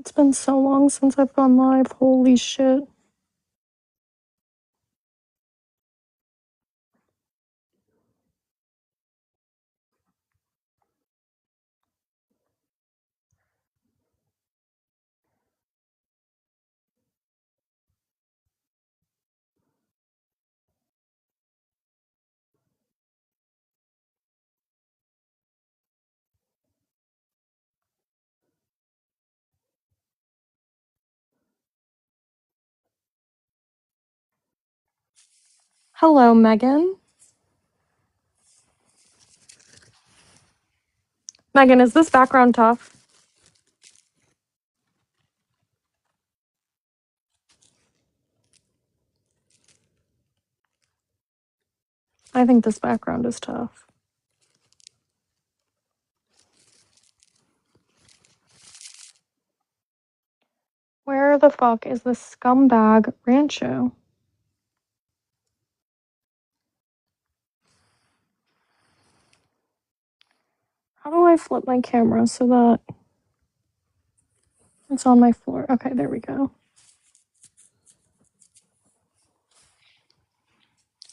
It's been so long since I've gone live. Holy shit. Hello, Megan. Megan, is this background tough? I think this background is tough. Where the fuck is the scumbag Rancho? How do I flip my camera so that it's on my floor? Okay, there we go.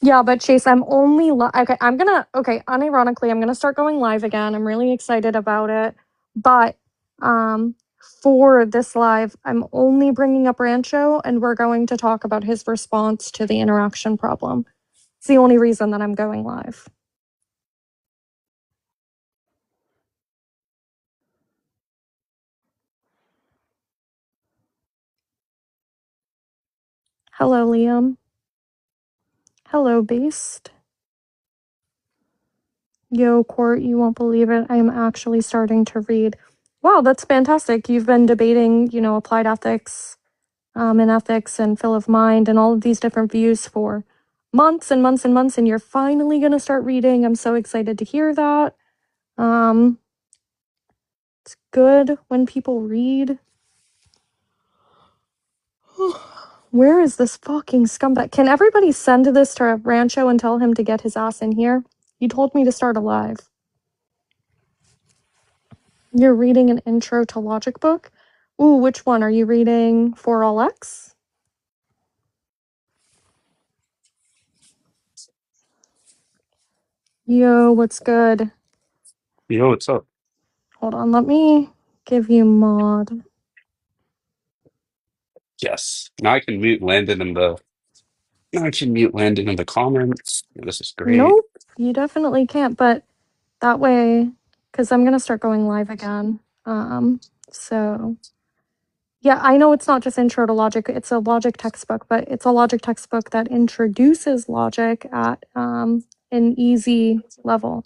Yeah, but Chase, I'm only okay. Unironically, I'm gonna start going live again. I'm really excited about it, but for this live, I'm only bringing up Rancho, and we're going to talk about his response to the interaction problem. It's the only reason that I'm going live. Hello, Liam. Hello, Beast. Yo, Court, you won't believe it. I am actually starting to read. Wow, that's fantastic. You've been debating, applied ethics, and ethics and Phil of Mind and all of these different views for months and months and months, and you're finally going to start reading. I'm so excited to hear that. It's good when people read. Where is this fucking scumbag? Can everybody send this to Rancho and tell him to get his ass in here? You told me to start a live. You're reading an intro to logic book? Ooh, which one? Are you reading For All X? Yo, what's good? Yo, what's up? Hold on, let me give you mod. Yes. Now I can mute Landon in the comments. This is great. Nope, you definitely can't, but that way, because I'm gonna start going live again. So yeah, I know it's not just intro to logic, it's a logic textbook, but it's a logic textbook that introduces logic at an easy level.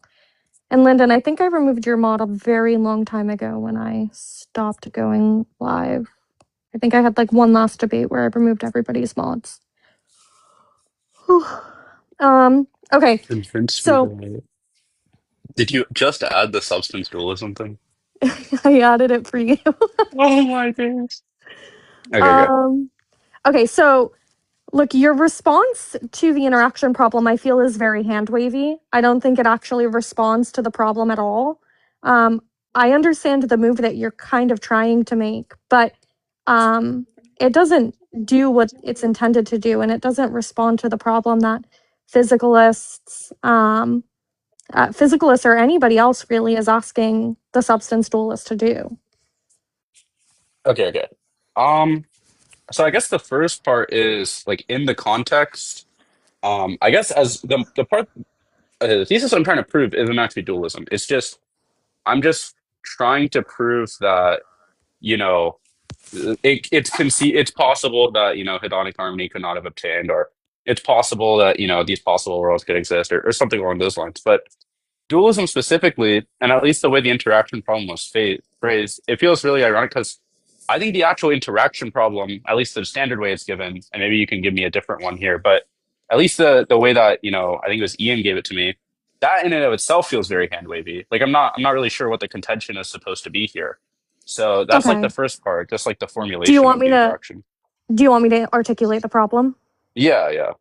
And Lyndon, I think I removed your mod a very long time ago when I stopped going live. I think I had like one last debate where I removed everybody's mods. Okay. Convince me So that. Did you just add the substance dualism thing? I added it for you. Oh my goodness. Okay, good. Okay, so look, your response to the interaction problem, I feel, is very hand wavy. I don't think it actually responds to the problem at all. I understand the move that you're kind of trying to make, but it doesn't do what it's intended to do, and it doesn't respond to the problem that physicalists, physicalists or anybody else really is asking the substance dualist to do. Okay. So I guess the first part is like in the context. I guess as the part the thesis I'm trying to prove isn't actually dualism. I'm just trying to prove that, you know, it's possible that hedonic harmony could not have obtained, or it's possible that these possible worlds could exist, or something along those lines. But dualism specifically, and at least the way the interaction problem was phrased, it feels really ironic because I think the actual interaction problem, at least the standard way it's given, and maybe you can give me a different one here, but at least the way that I think it was Ian gave it to me, that in and of itself feels very hand wavy. Like I'm not really sure what the contention is supposed to be here. So that's like the Okay. first part, just like the Do you formulation want of me the to interaction. articulate the problem? Yeah.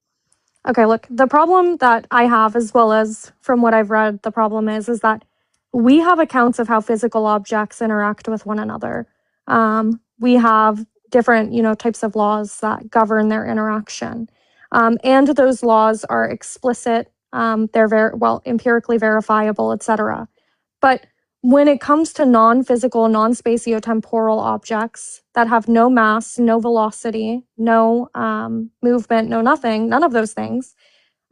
Okay, look, the problem that I have, as well as from what I've read, the problem is that we have accounts of how physical objects interact with one another. we have different, types of laws that govern their interaction. And those laws are explicit, they're very well empirically verifiable, etc. But when it comes to non-physical, non-spatiotemporal objects that have no mass, no velocity, no movement, no nothing, none of those things,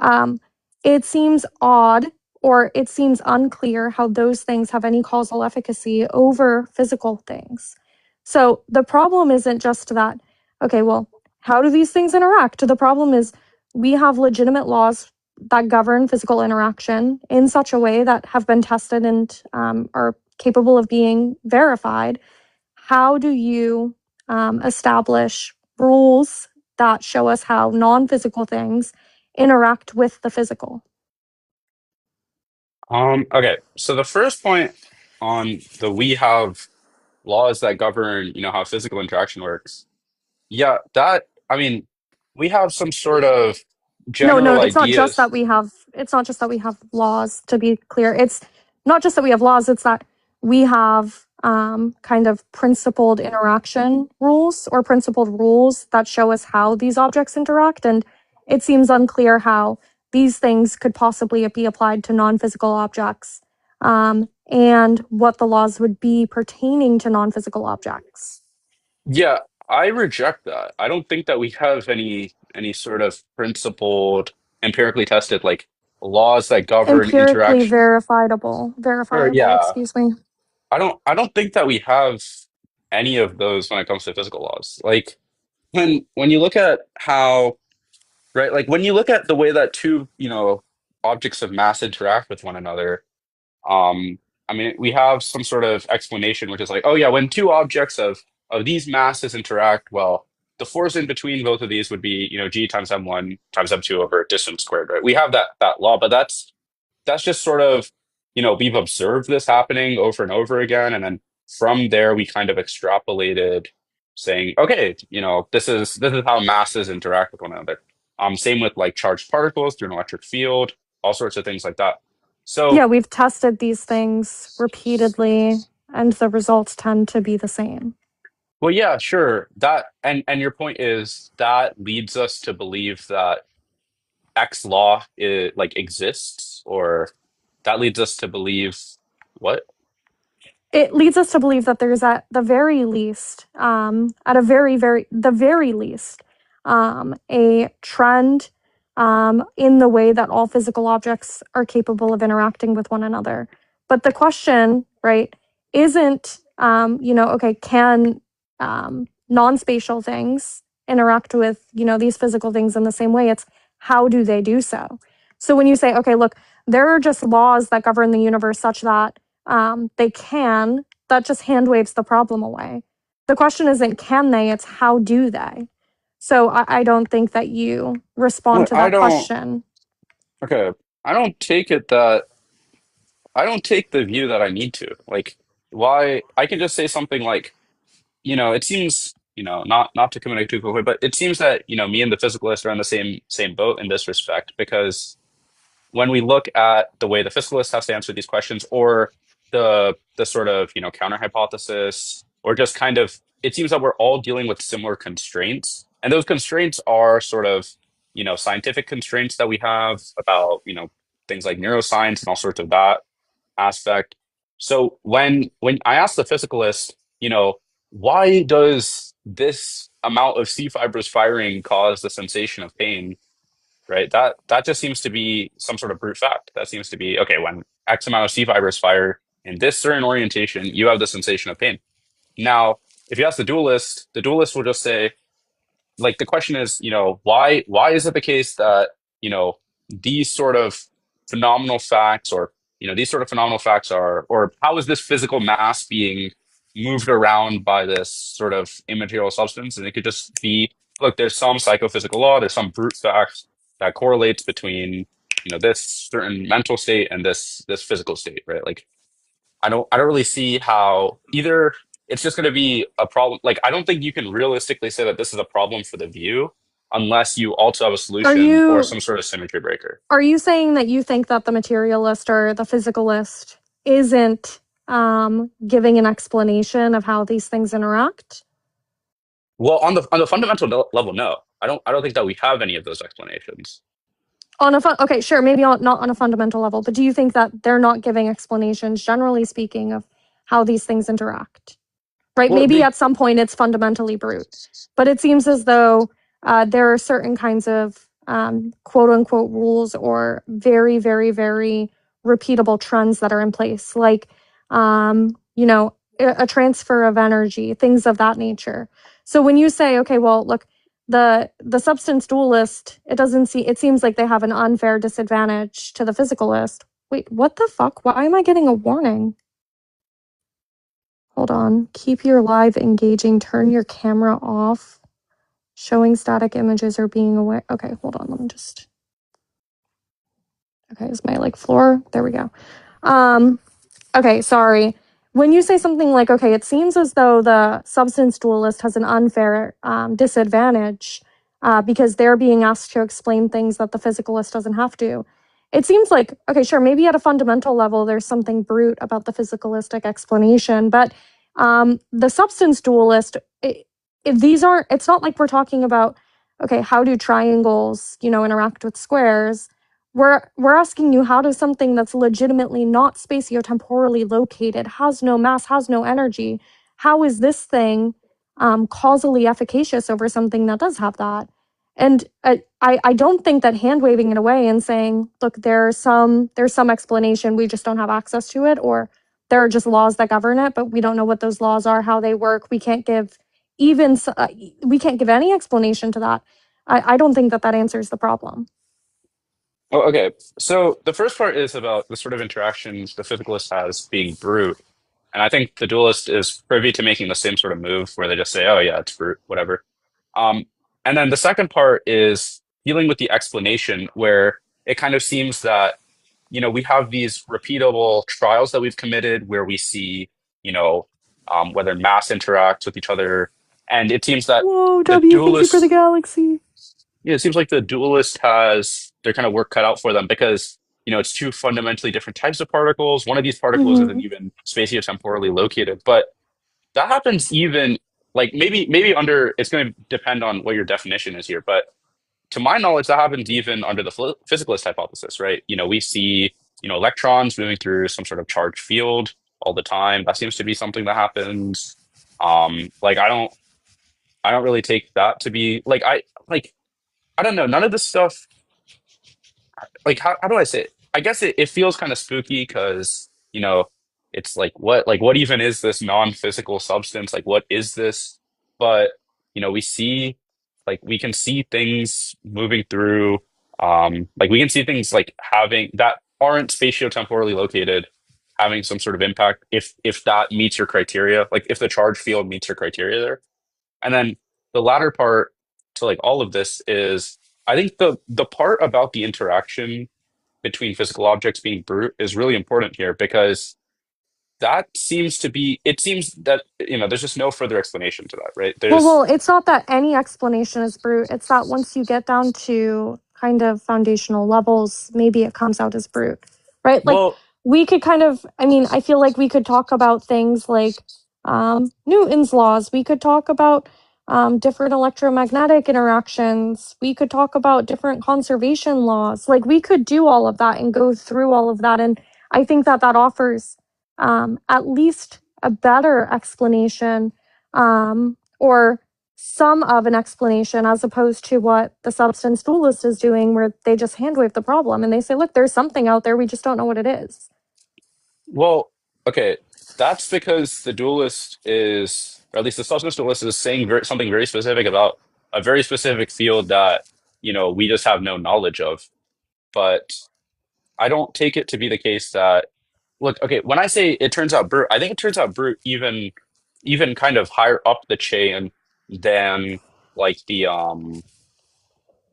um, it seems odd or it seems unclear how those things have any causal efficacy over physical things. So the problem isn't just that, okay, well, how do these things interact? The problem is we have legitimate laws that govern physical interaction in such a way that have been tested and are capable of being verified. How do you establish rules that show us how non-physical things interact with the physical? Okay, so the first point on the we have laws that govern, how physical interaction works. Yeah, that I mean, we have some sort of No, no, general it's not just ideas. that we have it's not just that we have laws, to be clear. It's not just that we have laws, it's that we have kind of principled interaction rules or principled rules that show us how these objects interact. And it seems unclear how these things could possibly be applied to non-physical objects, and what the laws would be pertaining to non-physical objects. Yeah, I reject that. I don't think that we have any sort of principled, empirically tested like laws that govern Empirically interaction. Or verifiable, yeah, excuse me. I don't think that we have any of those when it comes to physical laws. Like when you look at how, right, like when you look at the way that two, objects of mass interact with one another, um, I mean, we have some sort of explanation, which is like, oh yeah, when two objects of these masses interact, well, the force in between both of these would be, g times m1 times m2 over distance squared, right? We have that law, but that's just sort of, we've observed this happening over and over again, and then from there we kind of extrapolated, saying, okay, this is how masses interact with one another. Same with like charged particles through an electric field, all sorts of things like that. Yeah, So we've tested these things repeatedly, and the results tend to be the same. well, yeah, sure. That and your point is that leads us to believe that X law like exists, or that leads us to believe what? It leads us to believe that there's at the very least, at a the very least, a trend in the way that all physical objects are capable of interacting with one another. But the question, right, isn't, okay, can non-spatial things interact with, these physical things in the same way? It's how do they do so? So when you say, okay, look, there are just laws that govern the universe such that they can, that just hand waves the problem away. The question isn't can they, it's how do they? So I don't think that you respond Well, to I that don't. question. Okay, I don't take it that I don't take the view that I need to. Like, why? I can just say something like, it seems, not to communicate too quickly, but it seems that me and the physicalist are on the same boat in this respect because when we look at the way the physicalist has to answer these questions, or the sort of counter hypothesis, or just kind of, it seems that we're all dealing with similar constraints, and those constraints are sort of scientific constraints that we have about things like neuroscience and all sorts of that aspect. So when I ask the physicalist, why does this amount of C fibers firing cause the sensation of pain? Right? That just seems to be some sort of brute fact. That seems to be okay, when X amount of C fibers fire in this certain orientation, you have the sensation of pain. Now, if you ask the dualist will just say, like the question is, why is it the case that, these sort of phenomenal facts or these sort of phenomenal facts are, or how is this physical mass being moved around by this sort of immaterial substance? And it could just be, look, there's some psychophysical law, there's some brute fact that correlates between, this certain mental state and this physical state, right? Like I don't really see how either it's just going to be a problem. Like I don't think you can realistically say that this is a problem for the view unless you also have a Are solution or you some sort of symmetry breaker. are you saying that you think that the materialist or the physicalist isn't giving an explanation of how these things interact? Well, on the fundamental level, no. I don't think that we have any of those explanations. On a okay, sure, maybe not on a fundamental level, but do you think that they're not giving explanations, generally speaking, of how these things interact? Right? Well, Maybe they at some point it's fundamentally brute, but it seems as though there are certain kinds of quote unquote rules or very, very, very repeatable trends that are in place, like, you know, a transfer of energy, things of that nature. So when you say, okay, well, look, the substance dualist, it seems like they have an unfair disadvantage to the physicalist. Wait, what the fuck? Why am I getting a warning? Hold on. Keep your live engaging. Turn your camera off. Showing static images or being aware. Okay, hold on. Let me just. Okay, is my like floor? There we go. Um, Okay, sorry. When you say something like, okay, it seems as though the substance dualist has an unfair disadvantage because they're being asked to explain things that the physicalist doesn't have to. It seems like, okay, sure, maybe at a fundamental level, there's something brute about the physicalistic explanation, but the substance dualist, if these aren't, it's not like we're talking about, okay, how do triangles, interact with squares? We're asking you, how does something that's legitimately not spatiotemporally located, has no mass, has no energy, how is this thing causally efficacious over something that does have that? And I don't think that hand waving it away and saying, look, there's some explanation, we just don't have access to it, or there are just laws that govern it, but we don't know what those laws are, how they work. We can't give we can't give any explanation to that. I don't think that answers the problem. Oh, okay. So the first part is about the sort of interactions the physicalist has being brute. And I think the dualist is privy to making the same sort of move where they just say, oh, yeah, it's brute, whatever. Um, and then the second part is dealing with the explanation where it kind of seems that, we have these repeatable trials that we've committed where we see, whether mass interacts with each other. And it seems that Whoa, the W, thank you for the dualist galaxy. yeah, it seems like the dualist has their kind of work cut out for them because, it's two fundamentally different types of particles. One of these particles isn't Hmm. even spatiotemporally located, but that happens even like maybe under it's going to depend on what your definition is here, but to my knowledge, that happens even under the physicalist hypothesis, right? We see, electrons moving through some sort of charged field all the time. That seems to be something that happens. Like I don't really take that to be I don't know. None of this stuff like how do I say it? I guess it feels kind of spooky because it's like what even is this non-physical substance? Like what is this? But we can see things moving through like we can see things like having that aren't spatiotemporally located having some sort of impact if that meets your criteria, like if the charge field meets your criteria there. And then the latter part to like all of this is I think the part about the interaction between physical objects being brute is really important here because that seems to be it seems that there's just no further explanation to that, right? Well, There's it's not that any explanation is brute. It's that once you get down to kind of foundational levels, maybe it comes out as brute, right? Like well, we could kind of, I mean, I feel like we could talk about things like Newton's laws. We could talk about different electromagnetic interactions. We could talk about different conservation laws. Like we could do all of that and go through all of that. And I think that offers at least a better explanation or some of an explanation as opposed to what the substance dualist is doing, where they just hand wave the problem and they say, look, there's something out there. We just don't know what it is. well, okay. That's because the dualist is, or at least the substance dualist is saying something very specific about a very specific field that, we just have no knowledge of. But I don't take it to be the case that look, okay, when I say it turns out brute, I think it turns out brute even kind of higher up the chain than like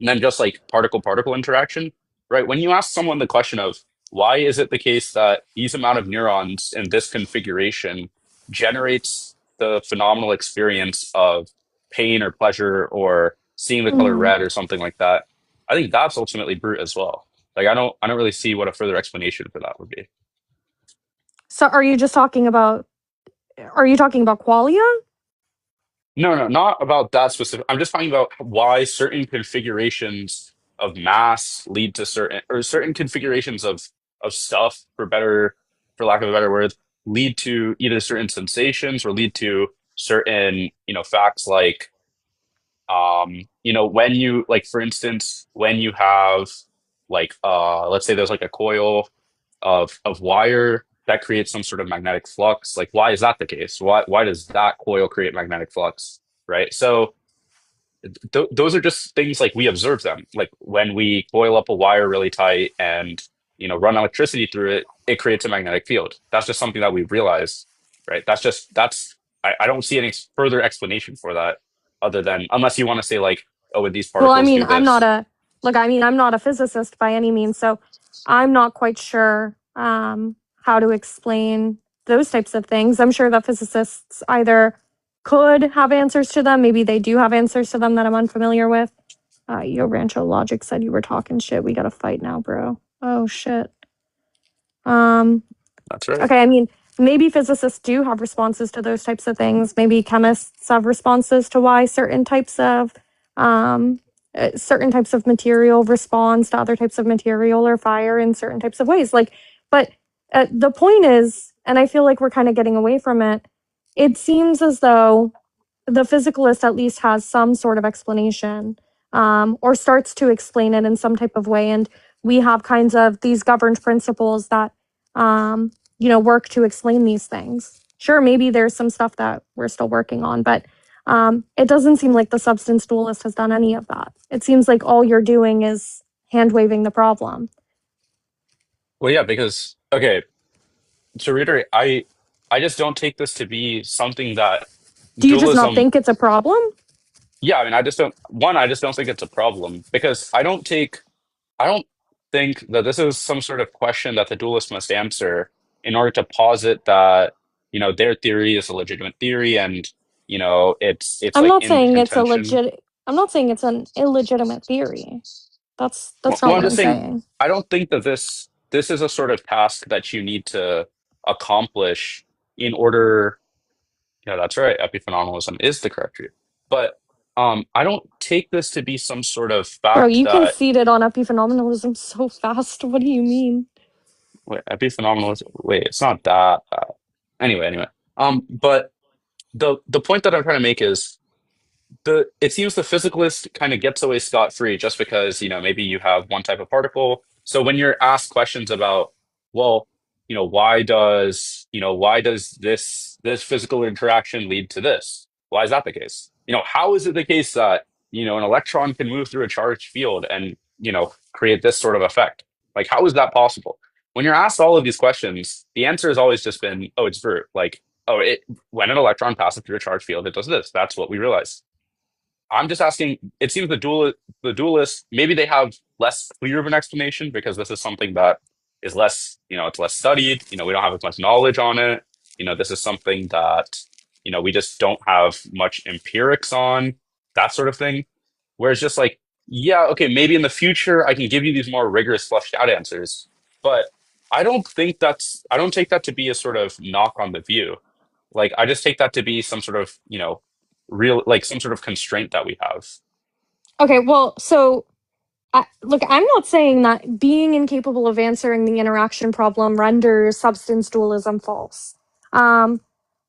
than just like particle-particle interaction, right? When you ask someone the question of why is it the case that these amount of neurons in this configuration generates the phenomenal experience of pain or pleasure or seeing the color Mhm. red or something like that, I think that's ultimately brute as well. Like I don't really see what a further explanation for that would be. So are you talking about qualia? No, not about that specific. I'm just talking about why certain configurations of mass lead to certain, or certain configurations of stuff, for lack of a better word, lead to either certain sensations or lead to certain, facts like, when you like, for instance, when you have like, let's say there's like a coil of wire that creates some sort of magnetic flux. Like, why is that the case? Why does that coil create magnetic flux? Right. So those are just things like we observe them. Like when we coil up a wire really tight and run electricity through it, it creates a magnetic field. That's just something that we realize, right? That's I don't see any further explanation for that other than unless you want to say like, oh, would these Well, I particles mean, do this? I'm not a physicist by any means, so I'm not quite sure how to explain those types of things. I'm sure that physicists either could have answers to them, maybe they do have answers to them that I'm unfamiliar with. Yo Rancho Logic said you were talking shit. We gotta fight now, bro. Oh shit. Um, That's right. Okay, I mean, maybe physicists do have responses to those types of things. Maybe chemists have responses to why um, certain types of material responds to other types of material or fire in certain types of ways. Like, but the point is, and I feel like we're kind of getting away from it. It seems as though the physicalist at least has some sort of explanation, or starts to explain it in some type of way, and we have kinds of these governed principles that work to explain these things. Sure, maybe there's some stuff that we're still working on, but it doesn't seem like the substance dualist has done any of that. It seems like all you're doing is hand waving the problem. Well, yeah, because okay, to reiterate, I just don't take this to be something that Do you just not dualism. think it's a problem? Yeah, I mean, I just don't think it's a problem because I don't think that this is some sort of question that the dualist must answer in order to posit that, their theory is a legitimate theory and, it's I'm like not in saying it's a contention. legit. I'm not saying it's an illegitimate theory. That's not Well, I'm what just I'm saying, saying. I don't think that this is a sort of task that you need to accomplish in order. Yeah, that's right. Epiphenomenalism is the correct view. But I don't take this to be some sort of Bro, fact you that conceded on epiphenomenalism so fast. What do you mean? wait, epiphenomenalism. Wait, it's not that bad. Anyway. But the point that I'm trying to make is it seems the physicalist kind of gets away scot-free just because, maybe you have one type of particle. So when you're asked questions about, well, why does this physical interaction lead to this? Why is that the case? How is it the case that, an electron can move through a charged field and, create this sort of effect? Like, how is that possible? When you're asked all of these questions, the answer has always just been, oh, it's true. Like, oh, when an electron passes through a charged field, it does this. That's what we realize. I'm just asking. It seems the dualists, maybe they have less clear of an explanation because this is something that is less, it's less studied. We don't have as much knowledge on it. This is something that, we just don't have much empirics on, that sort of thing. Whereas just like, yeah, okay, maybe in the future I can give you these more rigorous, fleshed out answers, but I don't take that to be a sort of knock on the view. Like I just take that to be some sort of, real like some sort of constraint that we have. Okay, well, so look, I'm not saying that being incapable of answering the interaction problem renders substance dualism false. Um,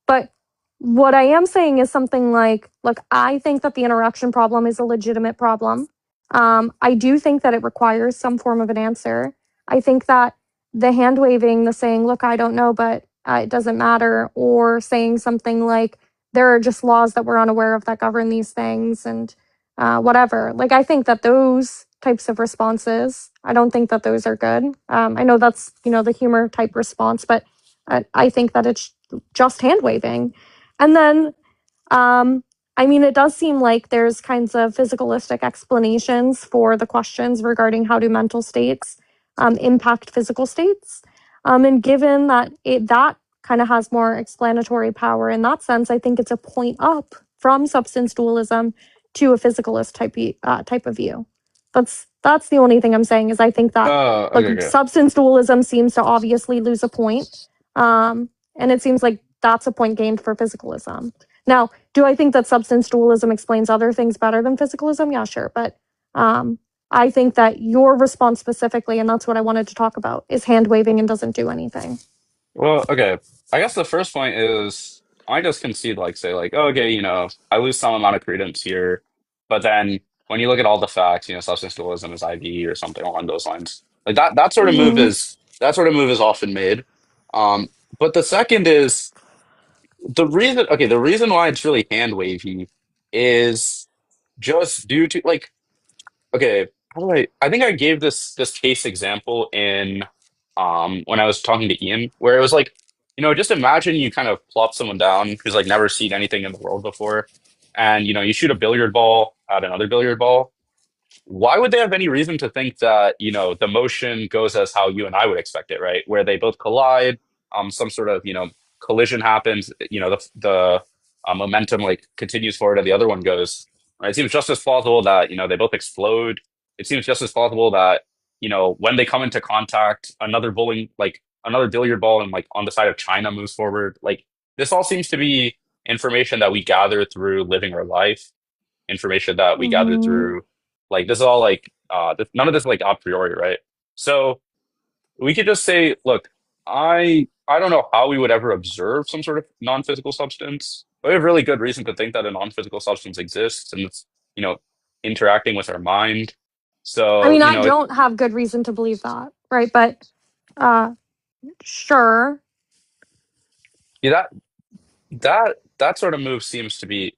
But what I am saying is something like, look, I think that the interaction problem is a legitimate problem. I do think that it requires some form of an answer. I think that the hand waving, the saying, look, I don't know, but it doesn't matter, or saying something like, there are just laws that we're unaware of that govern these things and whatever. Like, I think that those types of responses, I don't think that those are good. I know that's, the humor type response, but I think that it's just hand waving. And then, um, I mean, it does seem like there's kinds of physicalistic explanations for the questions regarding how do mental states impact physical states. And given that that kind of has more explanatory power in that sense, I think it's a point up from substance dualism to a physicalist type of view. That's the only thing I'm saying is I think that Oh, look, okay. substance dualism seems to obviously lose a point. And it seems like that's a point gained for physicalism. Now, do I think that substance dualism explains other things better than physicalism? Yeah, sure. But I think that your response specifically, and that's what I wanted to talk about, is hand waving and doesn't do anything. Well, okay. I guess the first point is I just concede, like, say, like, oh, okay, I lose some amount of credence here. But then when you look at all the facts, substance dualism is IV or something along those lines. Like that sort of move Mm-hmm. is often made. Um, but the second is the reason why it's really hand wavy is just due to like, okay, how do I think I gave this case example in when I was talking to Ian, where it was like, just imagine you kind of plop someone down who's like never seen anything in the world before, and you shoot a billiard ball at another billiard ball. Why would they have any reason to think that, the motion goes as how you and I would expect it, right? Where they both collide, some sort of, collision happens, the momentum like continues forward and the other one goes, right? It seems just as plausible that, they both explode. It seems just as plausible that, when they come into contact, another billiard ball and like on the side of China moves forward. Like this all seems to be information that we gather through living our life, information that we gather Mm-hmm. through like this is all like none of this is like a priori, right? So we could just say, look, I don't know how we would ever observe some sort of non-physical substance, but we have really good reason to think that a non-physical substance exists and it's, you know, interacting with our mind. I So, mean, I don't have good reason to believe that, right? But uh, sure. yeah, that sort of move seems to be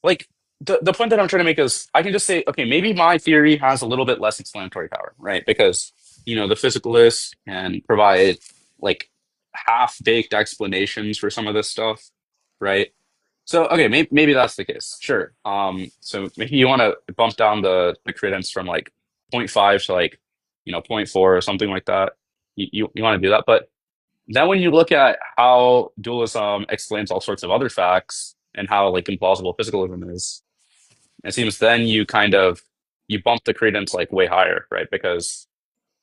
like the point that I'm trying to make is I can just say, okay, maybe my theory has a little bit less explanatory power, right? Because, the physicalists can provide like half-baked explanations for some of this stuff, right? So, okay, maybe that's the case. Sure. So maybe you want to bump down the credence from like point 0.5 to like, zero point 0.4 or something like that. You want to do that, but then when you look at how dualism explains all sorts of other facts and how like implausible physicalism is, it seems then you bump the credence like way higher, right? Because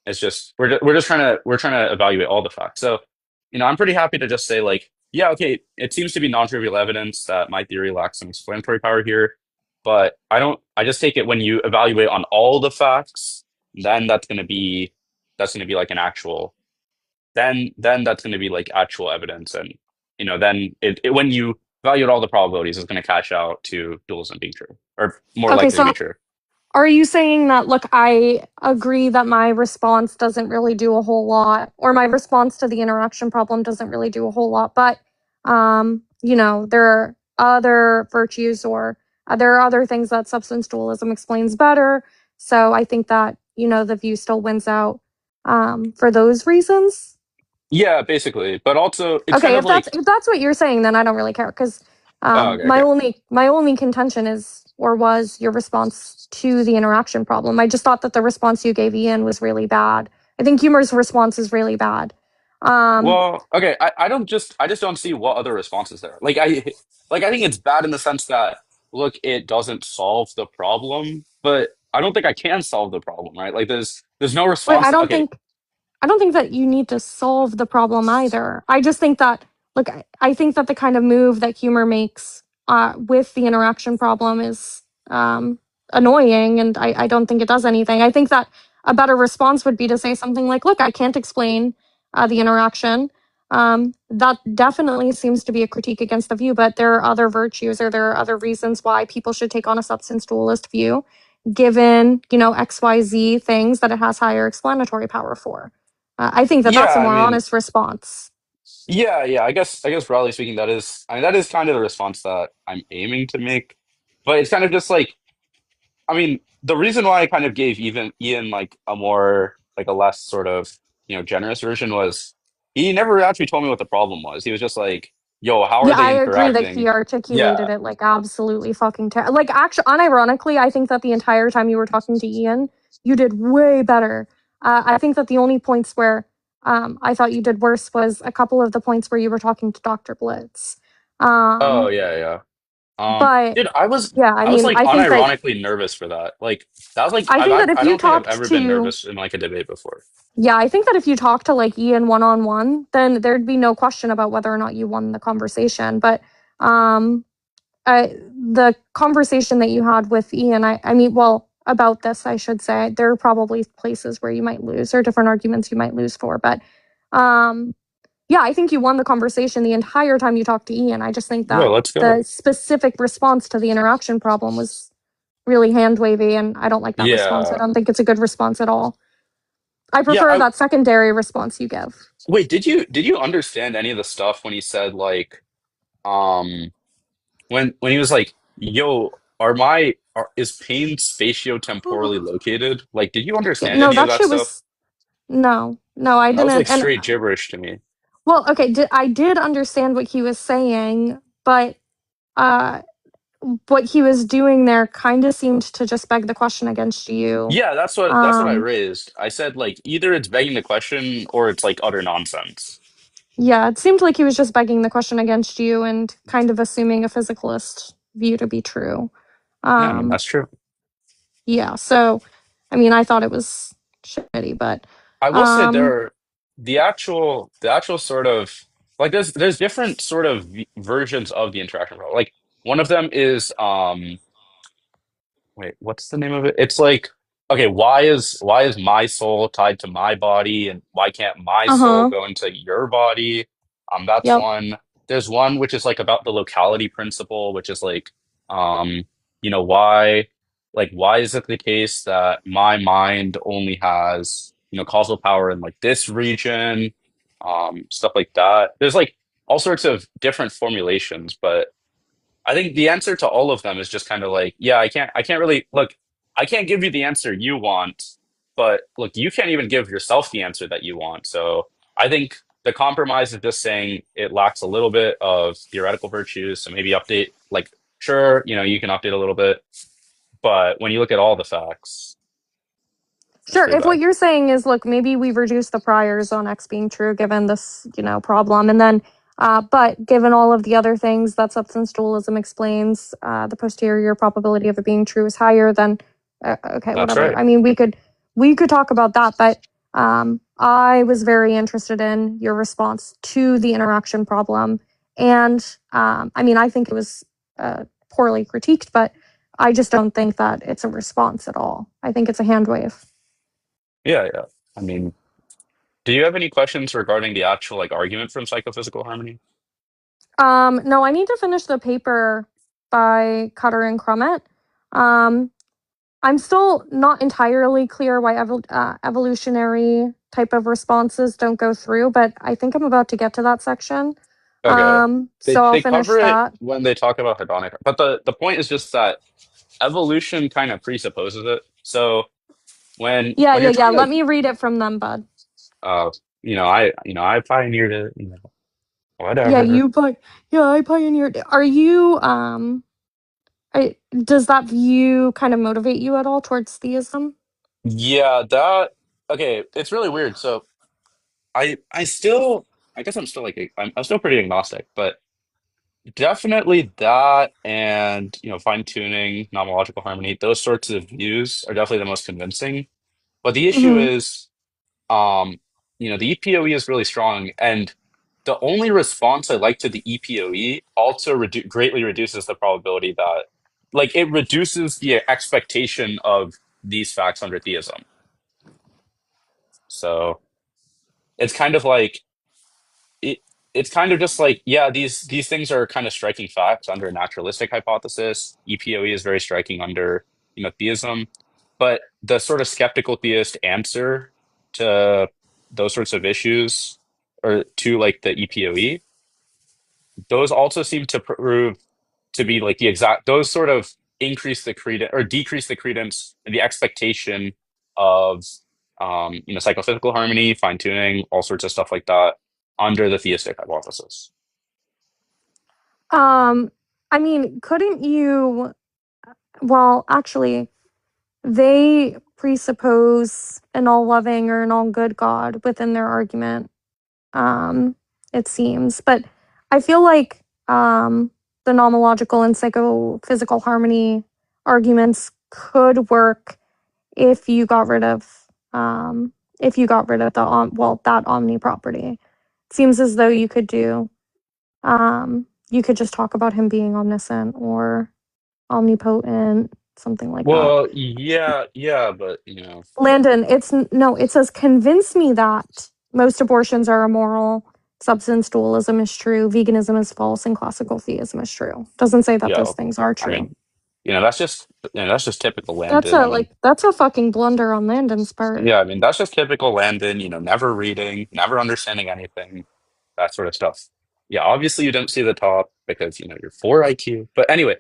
it's just we're trying to evaluate all the facts. So, I'm pretty happy to just say like, yeah, okay, it seems to be non-trivial evidence that my theory lacks some explanatory power here, but I just take it when you evaluate on all the facts, then that's gonna be like an actual then that's going to be like actual evidence and then when you evaluate all the probabilities it's going to cash out to dualism being true or more Okay, likely to be so true. are you saying that, look, I agree that my response doesn't really do a whole lot, or my response to the interaction problem doesn't really do a whole lot, but, there are other virtues or there are other things that substance dualism explains better. So I think that, the view still wins out for those reasons. Yeah, basically, but also it's kind Okay, of like, if that's what you're saying, then I don't really care because oh, okay, my okay. only contention is or was your response to the interaction problem. I just thought that the response you gave Ian was really bad. I think humor's response is really bad. Um, Well, okay, I just don't see what other responses there are. I think it's bad in the sense that look, it doesn't solve the problem, but I don't think I can solve the problem, right? Like there's no but response. Okay. I don't think that you need to solve the problem either. I just think that, look, I think that the kind of move that humor makes with the interaction problem is annoying, and I don't think it does anything. I think that a better response would be to say something like, look, I can't explain the interaction. That definitely seems to be a critique against the view, but there are other virtues or there are other reasons why people should take on a substance dualist view, given, XYZ things that it has higher explanatory power for. I think that Yeah, that's a I more mean, honest response. yeah. I guess broadly speaking, that is kind of the response that I'm aiming to make. But it's kind of just like, I mean, the reason why I kind of gave even Ian like a less sort of, generous version was he never actually told me what the problem was. He was just like, yo, how are Yeah, they I agree that he interacting? articulated Yeah. it like absolutely fucking like actually, unironically, I think that the entire time you were talking to Ian, you did way better. I think that the only points where I thought you did worse was a couple of the points where you were talking to Dr. Blitz. Oh Um, yeah, yeah. but Dude, yeah, I I was mean, like unironically nervous for that. Like that was like I think that if I you don't think I've talked ever been to nervous in like a debate before. Yeah, I think that if you talk to like Ian one on one, then there'd be no question about whether or not you won the conversation. But um the conversation that you had with Ian, I mean, well, about this, I should say, there are probably places where you might lose or different arguments you might lose for, but yeah, I think you won the conversation the entire time you talked to Ian. I just think Well, that let's go. the specific response to the interaction problem was really hand wavy, and I don't like that response. I Yeah. don't think it's a good response at all. I Yeah, prefer that secondary response you give. wait, did you understand any of the stuff when he said like um when he was like, "Yo, is pain spatiotemporally located?" Like, did you Yeah, understand no, any of that that shit stuff? was no, I That was didn't. like And straight gibberish to me. well, okay, I did understand what he was saying, but uh, what he was doing there kind of seemed to just beg the question against you. Yeah, that's what I Um, raised. I said like either it's begging the question or it's like utter nonsense. yeah, it seemed like he was just begging the question against you and kind of assuming a physicalist view to be true. Yeah, I mean Um, that's true. yeah, so I mean, I thought it was shitty, but I will say um, the actual sort of like there's different sort of versions of the interaction problem. Like one of them is wait, what's the name of it? It's like, okay, why is my soul tied to my body, and why can't my soul uh-huh, go into your body? That's yep. one. There's one which is like about the locality principle, which is like, um, why is it the case that my mind only has, causal power in like this region, stuff like that. There's like all sorts of different formulations, but I think the answer to all of them is just kind of like, yeah, I can't really look, I can't give you the answer you want, but look, you can't even give yourself the answer that you want. So I think the compromise is just saying it lacks a little bit of theoretical virtues. So maybe update, like, sure, you can update a little bit, but when you look at all the facts, it's Sure. pretty If bad. what you're saying is, look, maybe we reduce the priors on X being true given this, problem, and then, but given all of the other things that substance dualism explains, the posterior probability of it being true is higher. Then, okay, That's whatever. right. I mean, we could talk about that, but I was very interested in your response to the interaction problem, and I mean, I think it was poorly critiqued, but I just don't think that it's a response at all. I think it's a hand wave. Yeah, yeah. I mean, do you have any questions regarding the actual like argument from psychophysical harmony? No, I need to finish the paper by Cutter and Crummett. Um, I'm still not entirely clear why evolutionary type of responses don't go through, but I think I'm about to get to that section. Okay. They So I'll they finish cover it that. when they talk about hedonic, but the point is just that evolution kind of presupposes it. So when Yeah, when yeah, you're yeah. trying Let to me read it from them, bud. I pioneered it, Yeah, whatever. yeah, I pioneered. Are you does that view kind of motivate you at all towards theism? Yeah, that okay, it's really weird. So I guess I'm still like I'm still pretty agnostic, but definitely that and fine tuning, nomological harmony, those sorts of views are definitely the most convincing. But the issue Mm-hmm. is Um, the EPOE is really strong, and the only response I like to the EPOE also greatly reduces the probability that, like, it reduces the expectation of these facts under theism. So it's kind of like it. It's kind of just like, yeah, these things are kind of striking facts under a naturalistic hypothesis. EPOE is very striking under, theism, but the sort of skeptical theist answer to those sorts of issues or to like the EPOE, those also seem to prove to be like the exact, those sort of increase the credence or decrease the credence and the expectation of, psychophysical harmony, fine tuning, all sorts of stuff like that under the theistic hypothesis. Um, I mean, couldn't you? Well, actually, they presuppose an all loving or an all good God within their argument, um, it seems. But I feel like the nomological and psychophysical harmony arguments could work if you got rid of that omni property. It seems as though you could do you could just talk about him being omniscient or omnipotent, something like that. Well, yeah, but Landon, no, it says convince me that most abortions are immoral, substance dualism is true, veganism is false, and classical theism is true. Doesn't say that yeah. those things are I true. mean, that's just typical Landon. I mean, That's a fucking blunder on Landon's part. yeah, I mean that's just typical Landon. Never reading, never understanding anything, that sort of stuff. Yeah, obviously you don't see the top because you're 4 IQ. But anyway,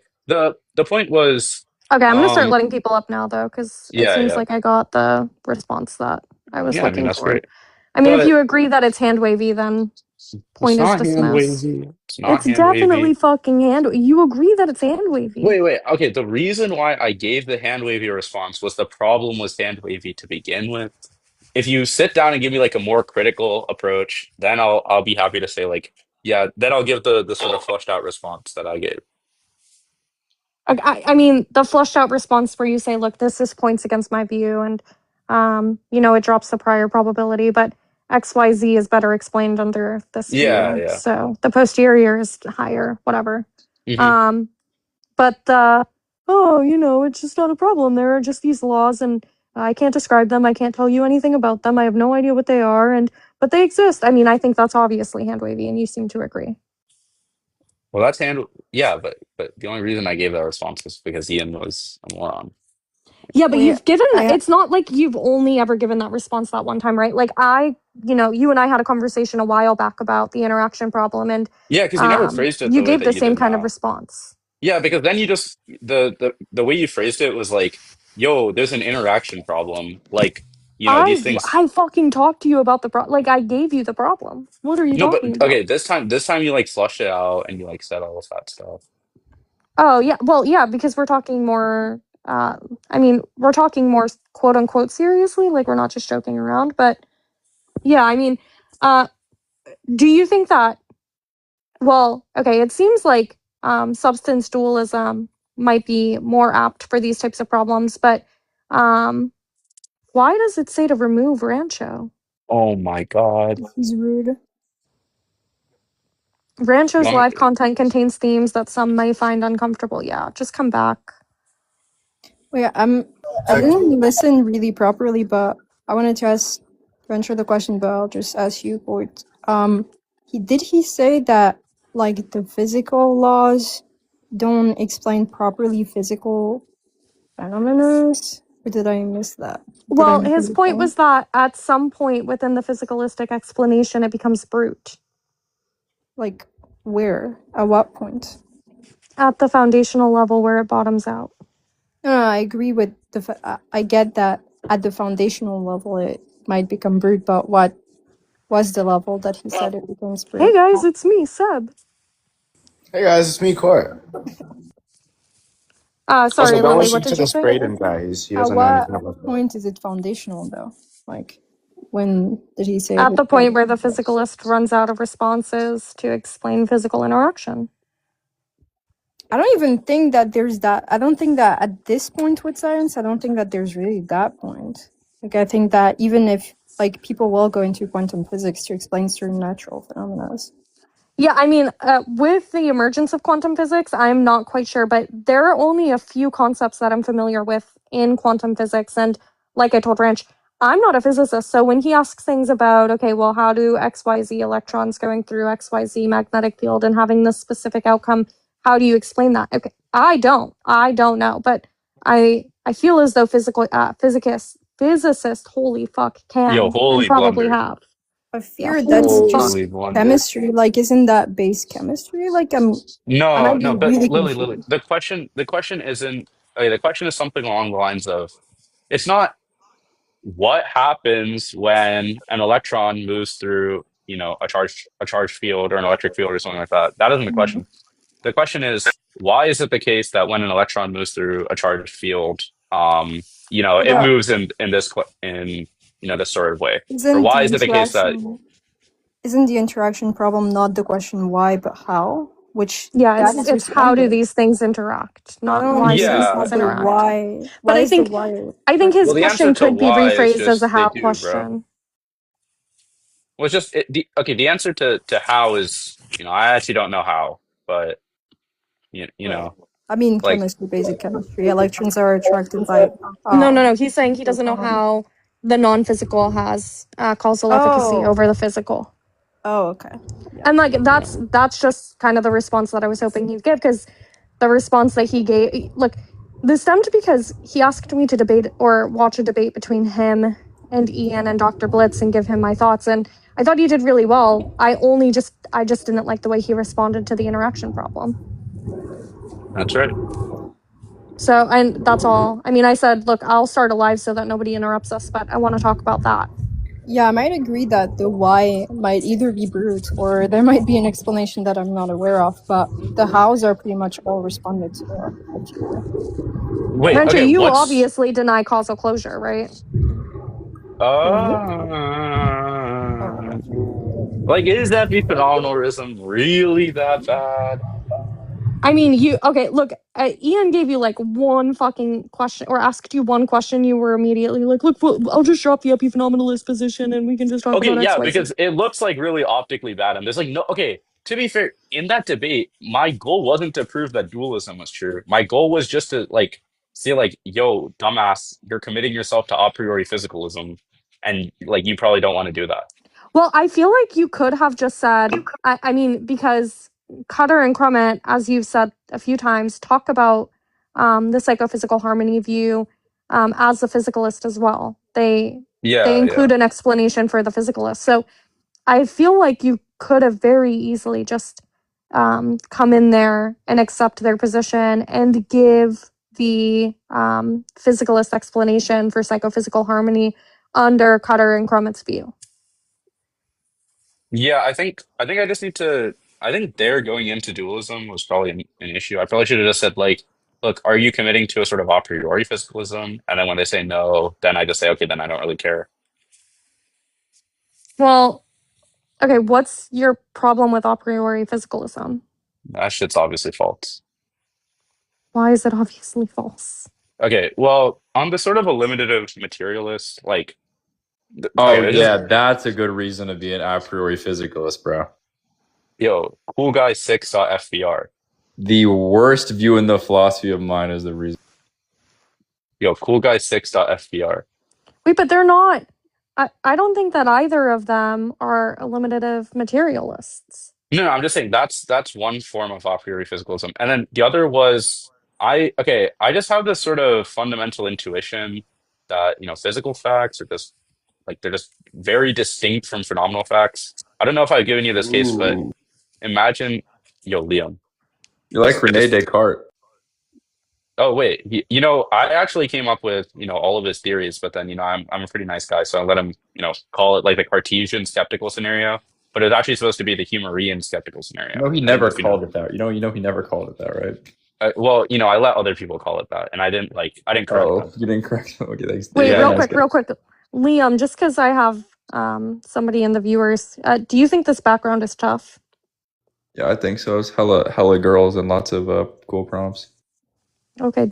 the point was, Okay, I'm gonna start um, letting people up now though, because it yeah, seems yeah, like I got the response that I was yeah. I mean looking that's for. great, I mean, if but you agree that it's hand wavy, then it's point is not hand dismissed. wavy. It's not It's hand definitely wavy. fucking hand. You agree that it's hand wavy. Wait. Okay, the reason why I gave the hand wavy response was the problem was hand wavy to begin with. If you sit down and give me like a more critical approach, then I'll be happy to say like, yeah, then I'll give the sort of fleshed out response that I gave. I mean, the flushed out response where you say, look, this points against my view, and it drops the prior probability, but XYZ is better explained under this Yeah, view. yeah. So the posterior is higher, whatever. Hmm. Um, but it's just not a problem. There are just these laws, and I can't describe them. I can't tell you anything about them. I have no idea what they are, but they exist. I mean, I think that's obviously hand wavy, and you seem to agree. Well, that's hand. Yeah, but the only reason I gave that response was because Ian was a moron. Yeah, but Wait, you've given, I it's not like you've only ever given that response that one time, right? Like you and I had a conversation a while back about the interaction problem, and Yeah, because you never phrased it you the way gave that the you same did kind of now. response. Yeah, because then you just the way you phrased it was like, "Yo, there's an interaction problem." Like, these things. I fucking talked to you about the like I gave you the problem. What are you No, but talking about? okay, this time you like flushed it out and you like said all of that stuff. Oh, yeah. Well, yeah, because we're talking more, we're talking more quote unquote seriously, like we're not just joking around. But yeah, I mean, uh, do you think that, well, okay, it seems like substance dualism might be more apt for these types of problems, but um, why does it say to remove Rancho? Oh my God. he's rude. Rancho's Well, live content contains themes that some may find uncomfortable. Yeah, just come back. Wait, I didn't listen really properly, but I wanted to answer the question, but I'll just ask you, Court. Did he say that like the physical laws don't explain properly physical phenomena, or did I miss that? Did I Well, miss his the point point? was that at some point within the physicalistic explanation, it becomes brute. Like where? At what point? At the foundational level where it bottoms out. No, I agree with I get that at the foundational level it might become brute, but what was the level that he said it becomes Hey brute? guys, it's me, Seb. Hey guys, it's me, Court. Also, Sorry, don't Lily, what listen to did you this say? Braden guy. He At doesn't know what anything about that. point is it foundational though? Like when did he say it At the point becomes where the yes. physicalist runs out of responses to explain physical interaction. I don't even think that there's that. I don't think that at this point with science, I don't think that there's really that point. Like I think that even if like people will go into quantum physics to explain certain natural phenomena. Yeah, I mean, with the emergence of quantum physics, I'm not quite sure, but there are only a few concepts that I'm familiar with in quantum physics. And like I told Ranch, I'm not a physicist. So when he asks things about, okay, well, how do XYZ electrons going through XYZ magnetic field and having this specific outcome, how do you explain that? Okay, I don't know. But I feel as though physicists, holy fuck, yo, can and holy probably blunder. have. I Yeah, fear that's holy fuck. just Holy blunder. chemistry. Like, isn't that base chemistry? Like, I No, might be no, but really Lily, confused. the question isn't, okay, the question is something along the lines of, it's not what happens when an electron moves through, a charged field or an electric field or something like that. That isn't the Mhm. question. The question is, why is it the case that when an electron moves through a charged field, it But moves in this sort of way? Or isn't why the is it the case that, interaction isn't the interaction problem not the question why but how? Which Yeah, that is it's how do responded. these things interact, So I not don't why do these understand how yeah, things the interact. why. But Why is the why I think his well, the question? answer question to could be why is rephrased as a just they how do, bro. question. Well, it's just okay. The answer to how is, I actually don't know how. but you Right. know, I mean, like chemistry, basic chemistry. Electrons are attracted by. No. He's saying he doesn't know how the non-physical has causal efficacy Oh. over the physical. Oh, okay. Yeah. And like that's just kind of the response that I was hoping he'd give, because the response that he gave, look, this stemmed because he asked me to debate or watch a debate between him and Ian and Dr. Blitz and give him my thoughts, and I thought he did really well. I just didn't like the way he responded to the interaction problem. that's right. So, and that's all. I mean, I said, look, I'll start a live so that nobody interrupts us, but I want to talk about that. Yeah, I might agree that the why might either be brute or there might be an explanation that I'm not aware of, but the hows are pretty much all responded to our criteria. Wait, Rencha, okay, you what's obviously deny causal closure, right? Okay. like, is epiphenomenalism really that bad? I mean, okay, look, Ian gave you like one fucking question or asked you one question. You were immediately like, look, I'll just drop the epiphenomenalist position and we can just talk Okay, about yeah, XYZ. because it looks like really optically bad, and there's like no. Okay, to be fair, in that debate, my goal wasn't to prove that dualism was true. My goal was just to like say like, yo, dumbass, you're committing yourself to a priori physicalism, and like you probably don't want to do that. Well, I feel like you could have just said, I mean, because Cutter and Crummett, as you've said a few times, talk about the psychophysical harmony view as a physicalist as well. They Yeah, yeah. include an explanation for the physicalist. So I feel like you could have very easily just come in there and accept their position and give the physicalist explanation for psychophysical harmony under Cutter and Crummett's view. Yeah, I think I just need to I think their going into dualism was probably an issue. I probably should have just said like, look, are you committing to a sort of a priori physicalism? And then when they say no, then I just say, okay, then I don't really care. Well, okay, what's your problem with a priori physicalism? That shit's obviously false. Why is it obviously false? Okay, well, on the sort of eliminative materialist, like Oh okay, yeah, that's a good reason to be an a priori physicalist, bro. yo, cool guy 6.fbr. The worst view in the philosophy of mind is the reason. Yo, cool guy 6.fbr. Wait, but they're not. I don't think that either of them are eliminative materialists. No, I'm just saying that's one form of a priori physicalism. And then the other was I just have this sort of fundamental intuition that, physical facts are just like they're just very distinct from phenomenal facts. I don't know if I've given you this case, but Ooh. imagine, yo, Liam, You're like Rene this Descartes. oh wait, I actually came up with, all of his theories, but then, I'm a pretty nice guy, so I let him, call it like the Cartesian skeptical scenario, but it's actually supposed to be the Humorean skeptical scenario. He I don't know never if you know. called it that. He never called it that, right? Well, I let other people call it that, and I didn't correct Oh, them. you didn't correct him. Okay, thanks. Wait, Yeah, Yeah, real yeah. nice quick, guy. real quick. Liam, just because I have somebody in the viewers, do you think this background is tough? Yeah, I think so. It's hella girls and lots of cool prompts. Okay,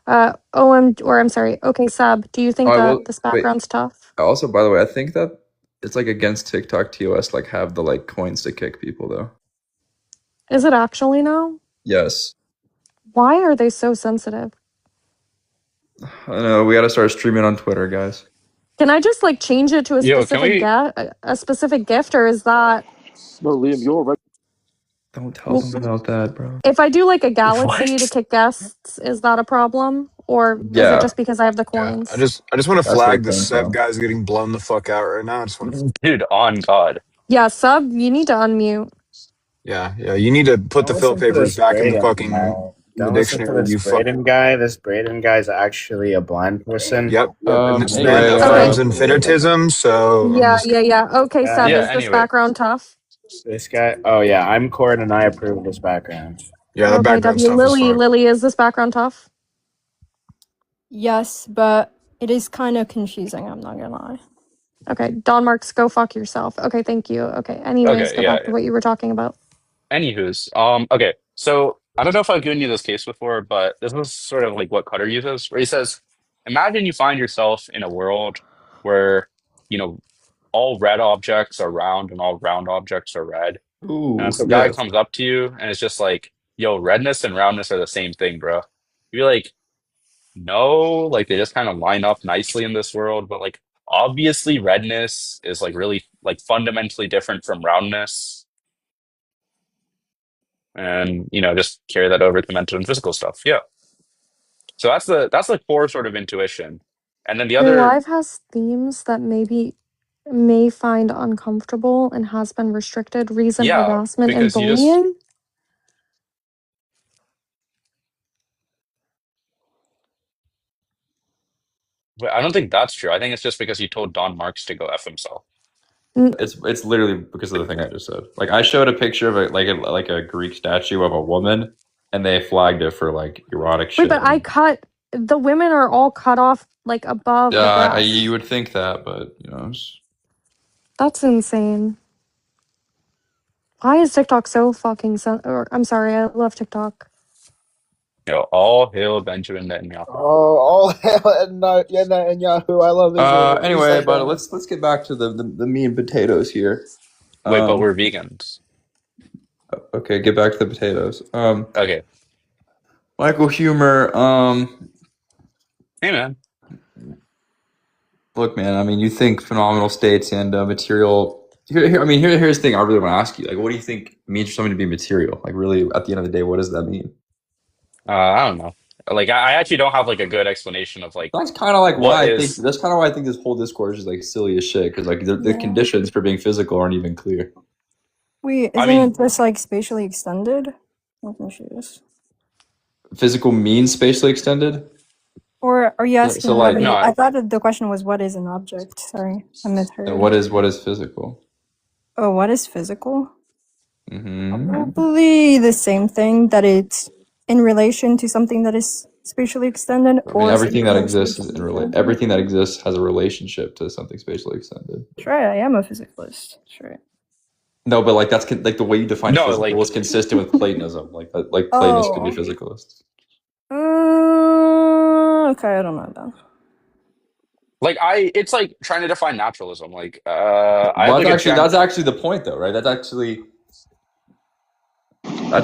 I'm sorry. Okay, Seb, do you think I that will this wait. background's tough? Also, by the way, I think that it's like against TikTok TOS like have the like coins to kick people though. Is it actually now? Yes. Why are they so sensitive? I know we gotta start streaming on Twitter, guys. Can I just like change it to a Yo, can specific we? a specific gift, or is that No, Liam, you're right. Don't tell them about that, bro. if I do like a galaxy to What? kick guests, is that a problem? Or is it Yeah, just because I have the Yeah, coins? I just want to that's where it flag the came Seb from. guys getting blown the fuck out right now. I just want to. Dude, on God. Yeah, Sub, you need to unmute. Yeah. You need to put Don't the fill listen to papers this back in the Braden fucking guy. in the Don't listen to dictionary. this You Braden fucking. guy. This Braden guy's actually a blind person. Yep. And this man Anyway, affirms Okay. infinitism. So I'm just. Yeah. Okay, Seb, Yeah, Guy, is this anyway. background tough? this guy. Oh yeah, I'm Court and I approve this background. Yeah, that Okay, background W. stuff is fun. Lily, is this background tough? Yes, but it is kind of confusing, I'm not gonna lie. Okay, Don Marks, go fuck yourself. Okay, thank you. Okay, anyways, Okay, go yeah, back to yeah. what you were talking about. Anywho's, okay. So I don't know if I've given you this case before, but this was sort of like what Cutter uses, where he says, imagine you find yourself in a world where, you know, all red objects are round and all round objects are red. Ooh, And so a guy yes. comes up to you and it's just like, yo, redness and roundness are the same thing, bro. You're like, no, like they just kind of line up nicely in this world, but like obviously redness is like really like fundamentally different from roundness. And just carry that over to mental and physical stuff. Yeah. So that's the core sort of intuition. And then the Your other, live has themes that maybe may find uncomfortable and has been restricted. Reason yeah, harassment and because you just bullying. but I don't think that's true. I think it's just because you told Don Marks to go F himself. It's literally because of the thing I just said. Like I showed a picture of a Greek statue of a woman, and they flagged it for like erotic Wait, shit. but the women are all cut off like above the breast. You would think that, but That's insane. Why is TikTok so fucking I'm sorry, I love TikTok. All hail Benjamin Netanyahu. Oh, all hell and Netanyahu. I love Israel. Anyway, but let's get back to the meat and potatoes here. Wait, but we're vegans. Okay, get back to the potatoes. Okay. Michael Humer. Hey, man. Look, man. I mean, you think phenomenal states and material. Here's the thing. I really want to ask you. Like, what do you think it means for something to be material? Like, really, at the end of the day, what does that mean? I don't know. Like, I actually don't have like a good explanation of like That's kind of like what why I is. think that's kind of why I think this whole discourse is like silly as shit because like the Yeah. conditions for being physical aren't even clear. Wait, I isn't mean- it just like spatially extended? Let me show this. Physical means spatially extended. Or are you asking? So, like, what no, I thought that the question was what is an object? Sorry, I misheard. And what is physical? Oh, what is physical? Mm-hmm. Probably the same thing, that it's in relation to something that is spatially extended. I mean, everything that something exists is spatially extended. everything that exists has a relationship to something spatially extended. That's right, I am a physicalist. That's right. No, but like that's like the way you define No, physical like- is consistent with Platonism. Like Platonists could be Oh. physicalists. Okay, I don't know then. Like it's like trying to define naturalism. Like I have, like, That's actually the point, though, right? That's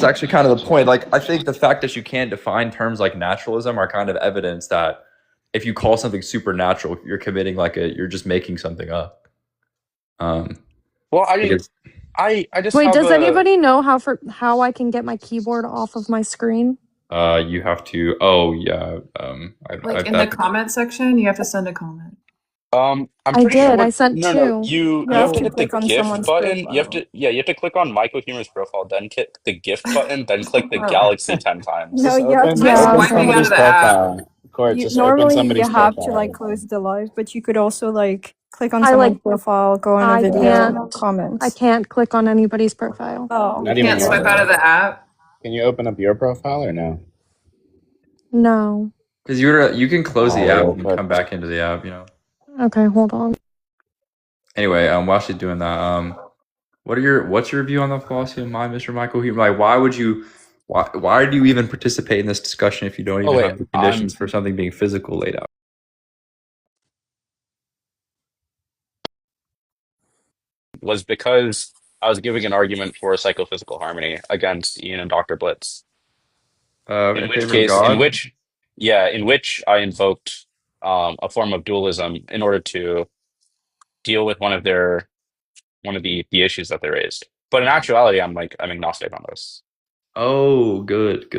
actually kind of the point. Like, I think the fact that you can't define terms like naturalism are kind of evidence that if you call something supernatural, you're committing you're just making something up. well, I mean, because- I just Wait, have does a- anybody know how I can get my keyboard off of my screen? you have to. Oh yeah. Like in the comment section, you have to send a comment. I'm I pretty did. sure I sent no, two. you have have to to hit the click on gift someone's button. You have profile. to click on Michael Humer's profile, then click the gift button, then click the Oh. galaxy 10 times. No, Just you have open, to. Yeah. open Swiping out somebody's of the app. profile. Court, just open Normally, somebody's you have profile. to like close the live, but you could also like click on I, someone's like- profile, go on a I video, can't. comments. I can't click on anybody's profile. Oh, Not You even can't swipe yours. out of the app. Can you open up your profile or no? No. Because you can close the app Oh, and but- come back into the app. Okay, hold on. Anyway, while she's doing that, what's your view on the philosophy of mind, Mr. Michael Hume? Like, why do you even participate in this discussion if you don't even wait, have the conditions for something being physical laid out? Was because I was giving an argument for psychophysical harmony against Ian and Dr. Blitz. In which case, in which I invoked a form of dualism in order to deal with one of the issues that they raised. But in actuality, I'm agnostic on this. Oh, good.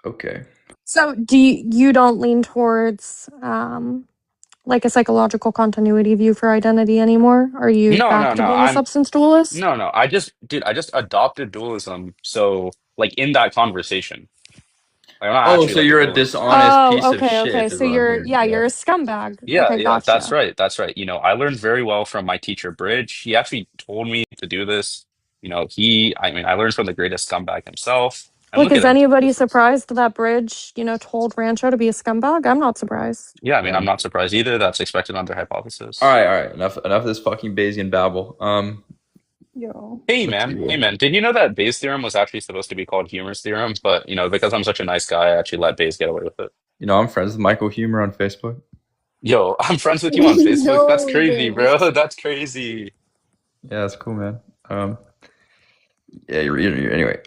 Okay. So do you don't lean towards like a psychological continuity view for identity anymore? Are you back to being a substance dualist? No. I just adopted dualism. So like in that conversation. Like, I'm not actually, so like, you're a dualist. dishonest piece of shit. Okay. is So what I'm you're hearing. you're a scumbag. Yeah, okay, gotcha. that's right. I learned very well from my teacher Bridge. He actually told me to do this. I learned from the greatest scumbag himself. And Like, look is at him. anybody surprised that Bridge, told Rancho to be a scumbag? I'm not surprised. Yeah, I'm not surprised either. That's expected under hypothesis. All right. Enough of this fucking Bayesian babble. yo. Hey man, did you know that Bayes' theorem was actually supposed to be called Humer's theorem? But because I'm such a nice guy, I actually let Bayes get away with it. I'm friends with Michael Humer on Facebook. Yo, I'm friends with you on Facebook. No, That's crazy, Bayes. bro. That's crazy. Yeah, that's cool, man. Yeah, anyway.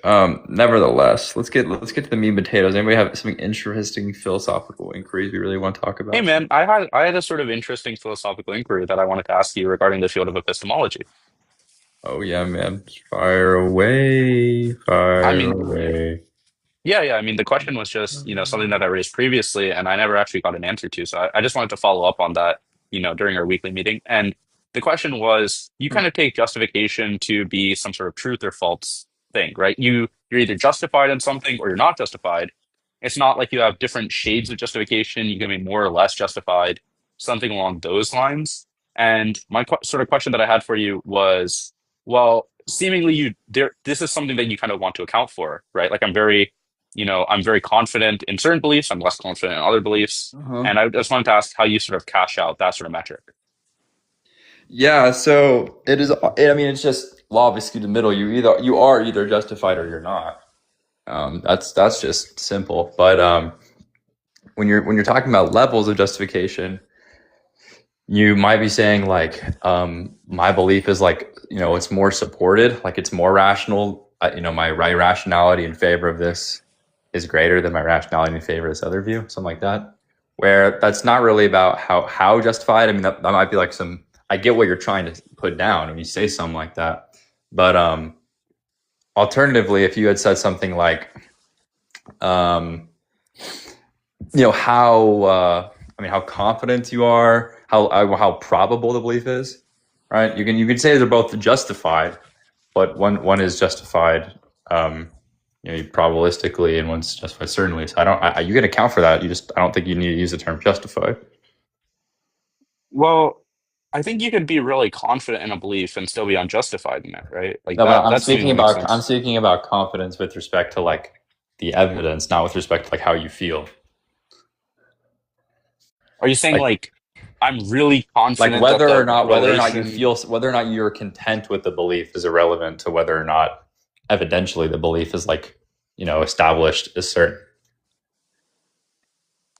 Nevertheless, let's get to the meat and potatoes. Anybody have some interesting philosophical inquiries we really want to talk Hey about? man, I had a sort of interesting philosophical inquiry that I wanted to ask you regarding the field of epistemology. Oh yeah, man. Fire away, I fire mean, away. yeah. I mean, the question was just, something that I raised previously, and I never actually got an answer to. So I just wanted to follow up on that, during our weekly meeting. And the question was, you kind of take justification to be some sort of truth or false thing, right? You're either justified in something or you're not justified. It's not like you have different shades of justification. You can be more or less justified, something along those lines. And my sort of question that I had for you was, well, seemingly this is something that you kind of want to account for, right? Like I'm very confident in certain beliefs. I'm less confident in other beliefs. Uh-huh. And I just wanted to ask how you sort of cash out that sort of metric. Yeah, so it is. I mean, it's just law of excluded middle. You are either justified or you're not. That's just simple. But when you're talking about levels of justification, you might be saying like, my belief is like, it's more supported, like it's more rational. My rationality in favor of this is greater than my rationality in favor of this other view, something like that. Where that's not really about how justified. I mean, that might be like some. I get what you're trying to put down when you say something like that, but alternatively, if you had said something like, how confident you are, how probable the belief is, right? You can say they're both justified, but one is justified, probabilistically, and one's justified certainly. So you can account for that. I don't think you need to use the term justified. Well, I think you could be really confident in a belief and still be unjustified in it, right? Like No, but that seemingly makes I'm sense. speaking about confidence with respect to like the evidence, not with respect to like how you feel. Are you saying Like like I'm really like confident that the whether or not you relation? feel whether or not you're content with the belief is irrelevant to whether or not evidentially the belief is like established as certain.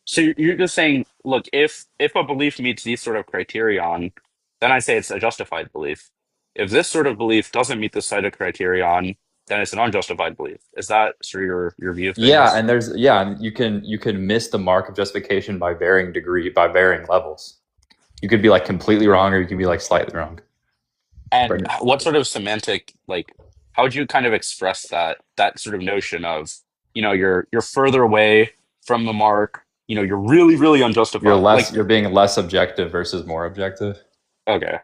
So you're just saying, look, if a belief meets these sort of criterion, then I say it's a justified belief. If this sort of belief doesn't meet this set of criterion, then it's an unjustified belief. Is that sort of your view of Yeah, things? and you can miss the mark of justification by varying levels. You could be like completely wrong, or you can be like slightly wrong. And Right. what sort of semantic, like, how would you kind of express that sort of notion of, you're further away from the mark, you're really, really unjustified. Like, You're being less objective versus more objective, okay,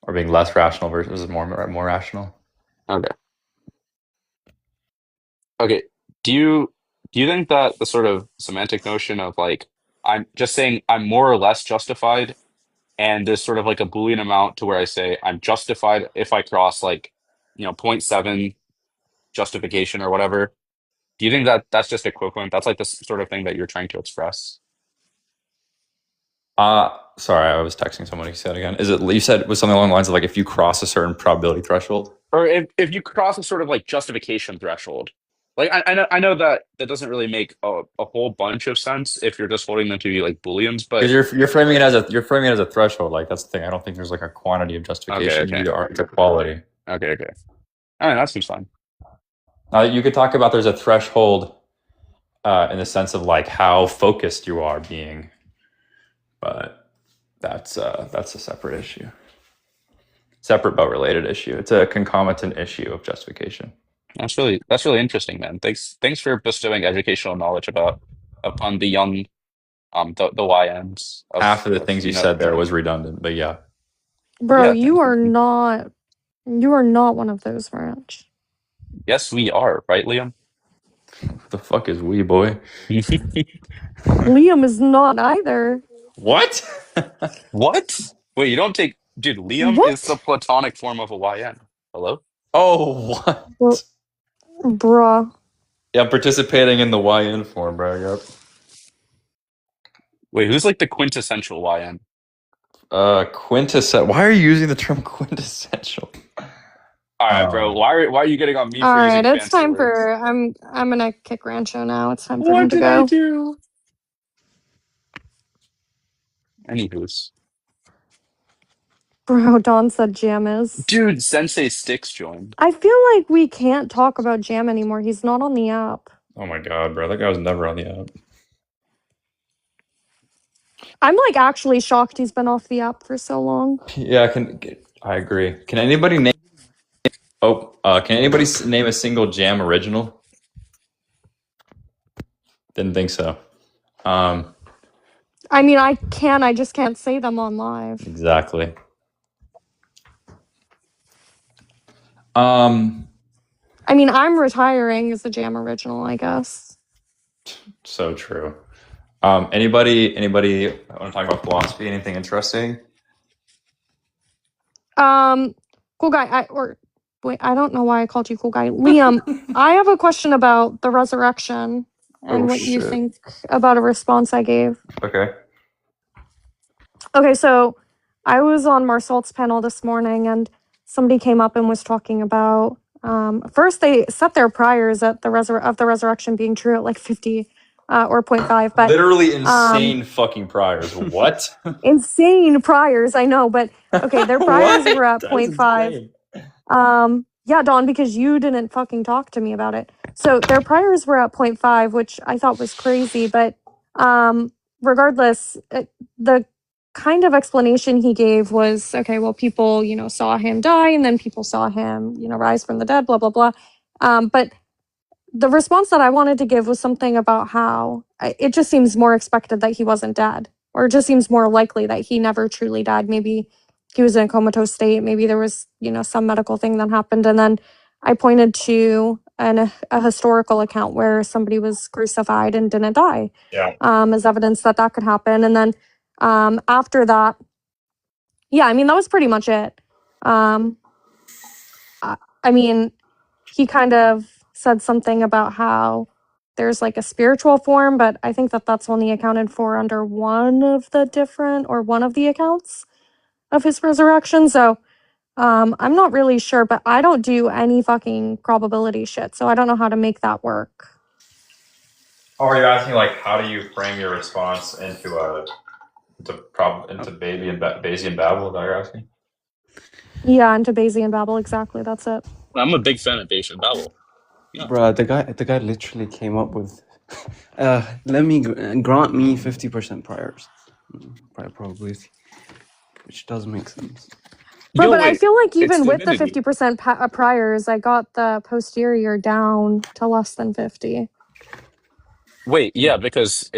or being less rational versus more rational. okay. Okay. Do you think that the sort of semantic notion of like I'm just saying I'm more or less justified and there's sort of like a Boolean amount to where I say I'm justified if I cross like, zero point 0.7 justification or whatever. Do you think that that's just equivalent? That's like the sort of thing that you're trying to express? Sorry, I was texting someone. You said again. Is it you said it was something along the lines of like if you cross a certain probability threshold? Or if you cross a sort of like justification threshold. Like I know that that doesn't really make a whole bunch of sense if you're just holding them to be like Booleans, but Because you're framing it as a threshold. Like that's the thing. I don't think there's like a quantity of okay, justification. You okay. need to argue the quality. Okay. All right, that seems fine. You could talk about there's a threshold in the sense of like how focused you are being, but that's a separate issue, separate but related issue. It's a concomitant issue of justification. That's really interesting, man. Thanks for bestowing educational knowledge upon the young the YNs Half of the of things you said there was redundant, but yeah. Bro, yeah, you thank are you. not. You are not one of those, Ranch. Yes, we are, right, Liam? What the fuck is we boy? Liam is not either. What? What? Wait, you don't take dude, Liam is the What? platonic form of a YN. Hello? Oh, what? Bro, bruh. Yeah, I'm participating in the YN form, bro. Yep. Wait, who's like the quintessential YN? Quintessential. Why are you using the term quintessential? All right, bro. Why are you getting on me All for right, using it's fancy time words? for. I'm gonna kick Rancho now. It's time for him What to did I go. do? Anywho's. Bro, Don said Jam is. Dude, Sensei Sticks joined. I feel like we can't talk about Jam anymore. He's not on the app. Oh my god, bro. That guy was never on the app. I'm like actually shocked he's been off the app for so long. Yeah, I agree. Can anybody name name a single Jam original? Didn't think so. I mean, I just can't say them on live. Exactly. I mean, I'm retiring as a Jam original, I guess. So true. Anybody want to talk about philosophy? Anything interesting? Cool guy. I don't know why I called you cool guy. Liam, I have a question about the resurrection and what you think about a response I gave. Okay. Okay, so I was on Marsalt's panel this morning and somebody came up and was talking about first they set their priors at the resurrection being true at like 50 or 0.5, but literally insane fucking priors. What? Insane priors, I know, but okay, their priors were at 0.5. Yeah, Dawn, because you didn't fucking talk to me about it. So their priors were at 0.5, which I thought was crazy, but regardless, the kind of explanation he gave was, okay, well, people, saw him die and then people saw him, rise from the dead, blah, blah, blah. But the response that I wanted to give was something about how it just seems more expected that he wasn't dead, or it just seems more likely that he never truly died. Maybe he was in a comatose state. Maybe there was, some medical thing that happened. And then I pointed to a historical account where somebody was crucified and didn't die, as evidence that could happen. And then after that, yeah, I mean, that was pretty much it. I mean, he kind of said something about how there's like a spiritual form, but I think that that's only accounted for under one of the accounts of his resurrection. So I'm not really sure, but I don't do any fucking probability shit, so I don't know how to make that work. Oh, are you asking like how do you frame your response into Bayesian Babel? Is that what you're asking? Yeah, into Bayesian Babel, exactly. That's it. I'm a big fan of Bayesian Babel. Yeah. Bro, the guy literally came up with grant me 50% priors. Prior probability. Which does make sense. Bro, but I feel like even with the 50% priors, I got the posterior down to less than 50. Wait, yeah, because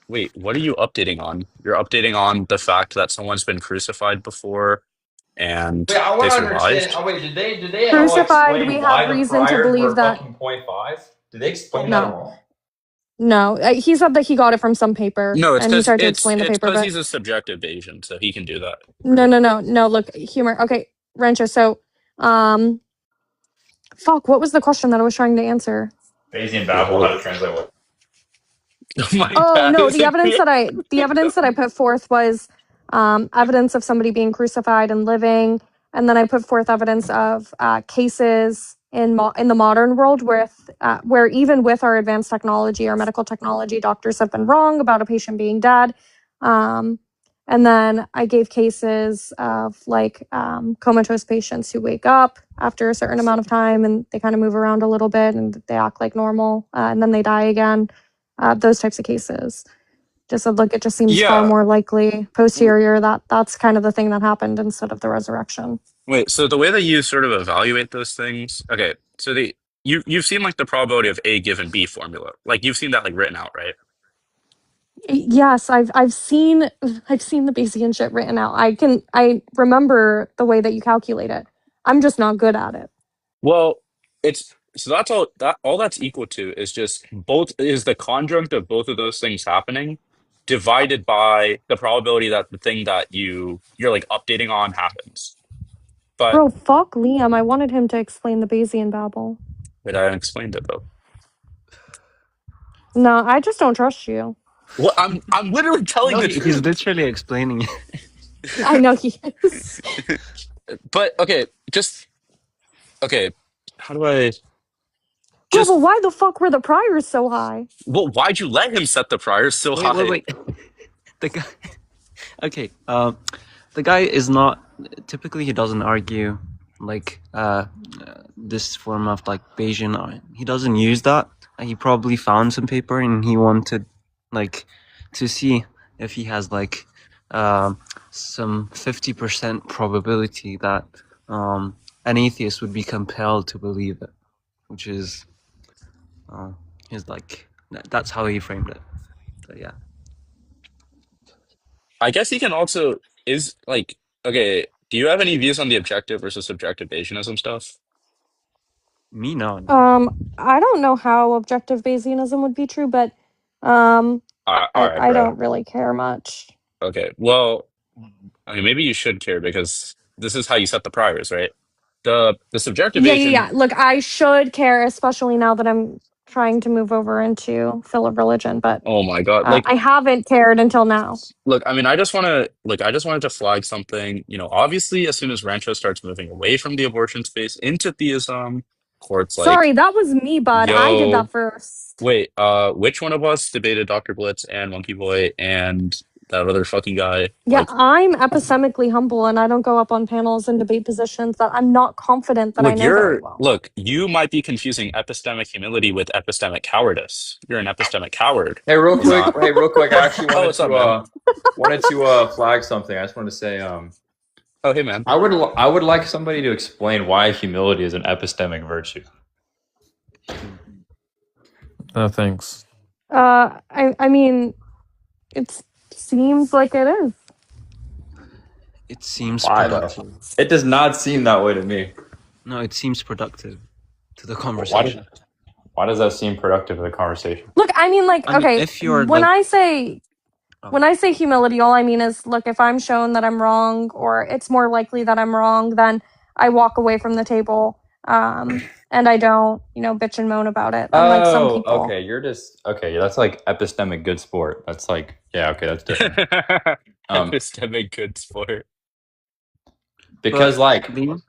what are you updating on? You're updating on the fact that someone's been crucified before and Wait, I want they to understand. survived? Oh, wait, did they Crucified, explain we why have the reason to priors believe were that. fucking 0.5? Did they explain that at all? No, he said that he got it from some paper. No, it's and he because tried to explain the paper, but he's a subjective Bayesian, so he can do that. no. Look, humor. Okay, Rencho. So, fuck. What was the question that I was trying to answer? Bayesian Babel, how to translate what? Oh no, the evidence that I put forth was evidence of somebody being crucified and living, and then I put forth evidence of cases in the modern world where even with our advanced technology, our medical technology, doctors have been wrong about a patient being dead. And then I gave cases of like comatose patients who wake up after a certain amount of time and they kind of move around a little bit and they act like normal, and then they die again. Those types of cases. Just said, look, it just seems far more likely posterior that's kind of the thing that happened instead of the resurrection. Wait, so the way that you sort of evaluate those things, okay, so you've seen like the probability of A given B formula. Like you've seen that like written out, right? Yes, I've seen the Bayesian shit written out. I remember the way that you calculate it. I'm just not good at it. Well, that's all that's equal to is just the conjunct of both of those things happening divided by the probability that the thing that you're like updating on happens. But bro, fuck Liam. I wanted him to explain the Bayesian Babel. But I haven't explained it though. No, I just don't trust you. Well, I'm literally telling the truth. He's literally explaining it. I know he is. But okay, how do I Bro, but why the fuck were the priors so high? Well, why'd you let him set the priors so high? Wait. The guy. Okay. The guy is not typically he doesn't argue like this form of like Bayesian. He doesn't use that. He probably found some paper and he wanted like to see if he has like some 50% probability that an atheist would be compelled to believe it, which is his like that's how he framed it. But yeah. I guess he can also is like okay. Do you have any views on the objective versus subjective Bayesianism stuff? Me no. I don't know how objective Bayesianism would be true, but All right, I bro. don't really care much. Okay. Well, I mean, maybe you should care because this is how you set the priors, right? The subjective Bayesian. Look, I should care, especially now that I'm trying to move over into Philip religion, but Oh my God. Like, I haven't cared until now. look, I mean, I just wanted to flag something. Obviously, as soon as Rancho starts moving away from the abortion space into theism, courts Sorry, like, that was me, bud. I did that yo, first. wait, which one of us debated Dr. Blitz and Monkey Boy and that other fucking guy? Yeah, Like, I'm epistemically humble and I don't go up on panels and debate positions that I'm not confident that I know very well. look, you might be confusing epistemic humility with epistemic cowardice. You're an epistemic coward. Hey, real You're quick. not. Hey, real quick. I actually Oh, wanted what's up, to man? flag something. I just wanted to say Oh, hey, man. I would like somebody to explain why humility is an epistemic virtue. No, thanks. I mean, it seems like it is. It seems Why, though? productive. It does not seem that way to me. No, it seems productive to the conversation. Why does that seem productive to the conversation? Look, I mean, like, okay, if you're when like, I say humility, all I mean is, look, if I'm shown that I'm wrong, or it's more likely that I'm wrong, then I walk away from the table, and I don't, bitch and moan about it. Unlike some people. Okay. You're just okay. That's like epistemic good sport. That's like okay. That's different. Epistemic good sport. Because like the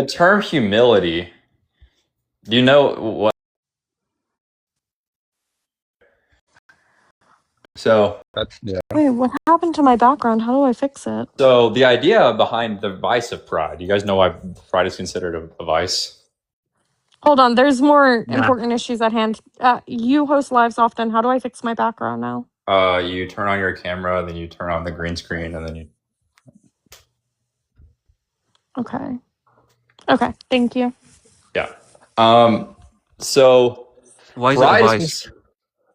term humility. Do you know what? So Wait, what happened to my background? How do I fix it? So the idea behind the vice of pride. You guys know why pride is considered a vice? Hold on, there's more important issues at hand. You host lives often. How do I fix my background now? You turn on your camera, then you turn on the green screen, and then you. Okay, thank you. Yeah. So why is it a vice?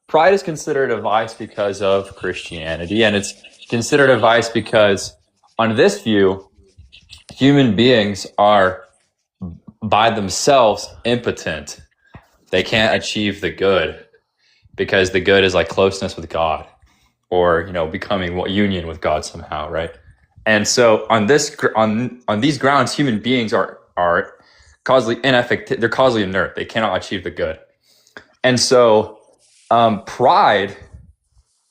Pride is considered a vice because of Christianity, and it's considered a vice because, on this view, human beings are by themselves impotent. They can't achieve the good because the good is like closeness with God, or becoming union with God somehow, right? And so on these grounds, human beings are causally ineffective. They're causally inert. They cannot achieve the good, and so. Pride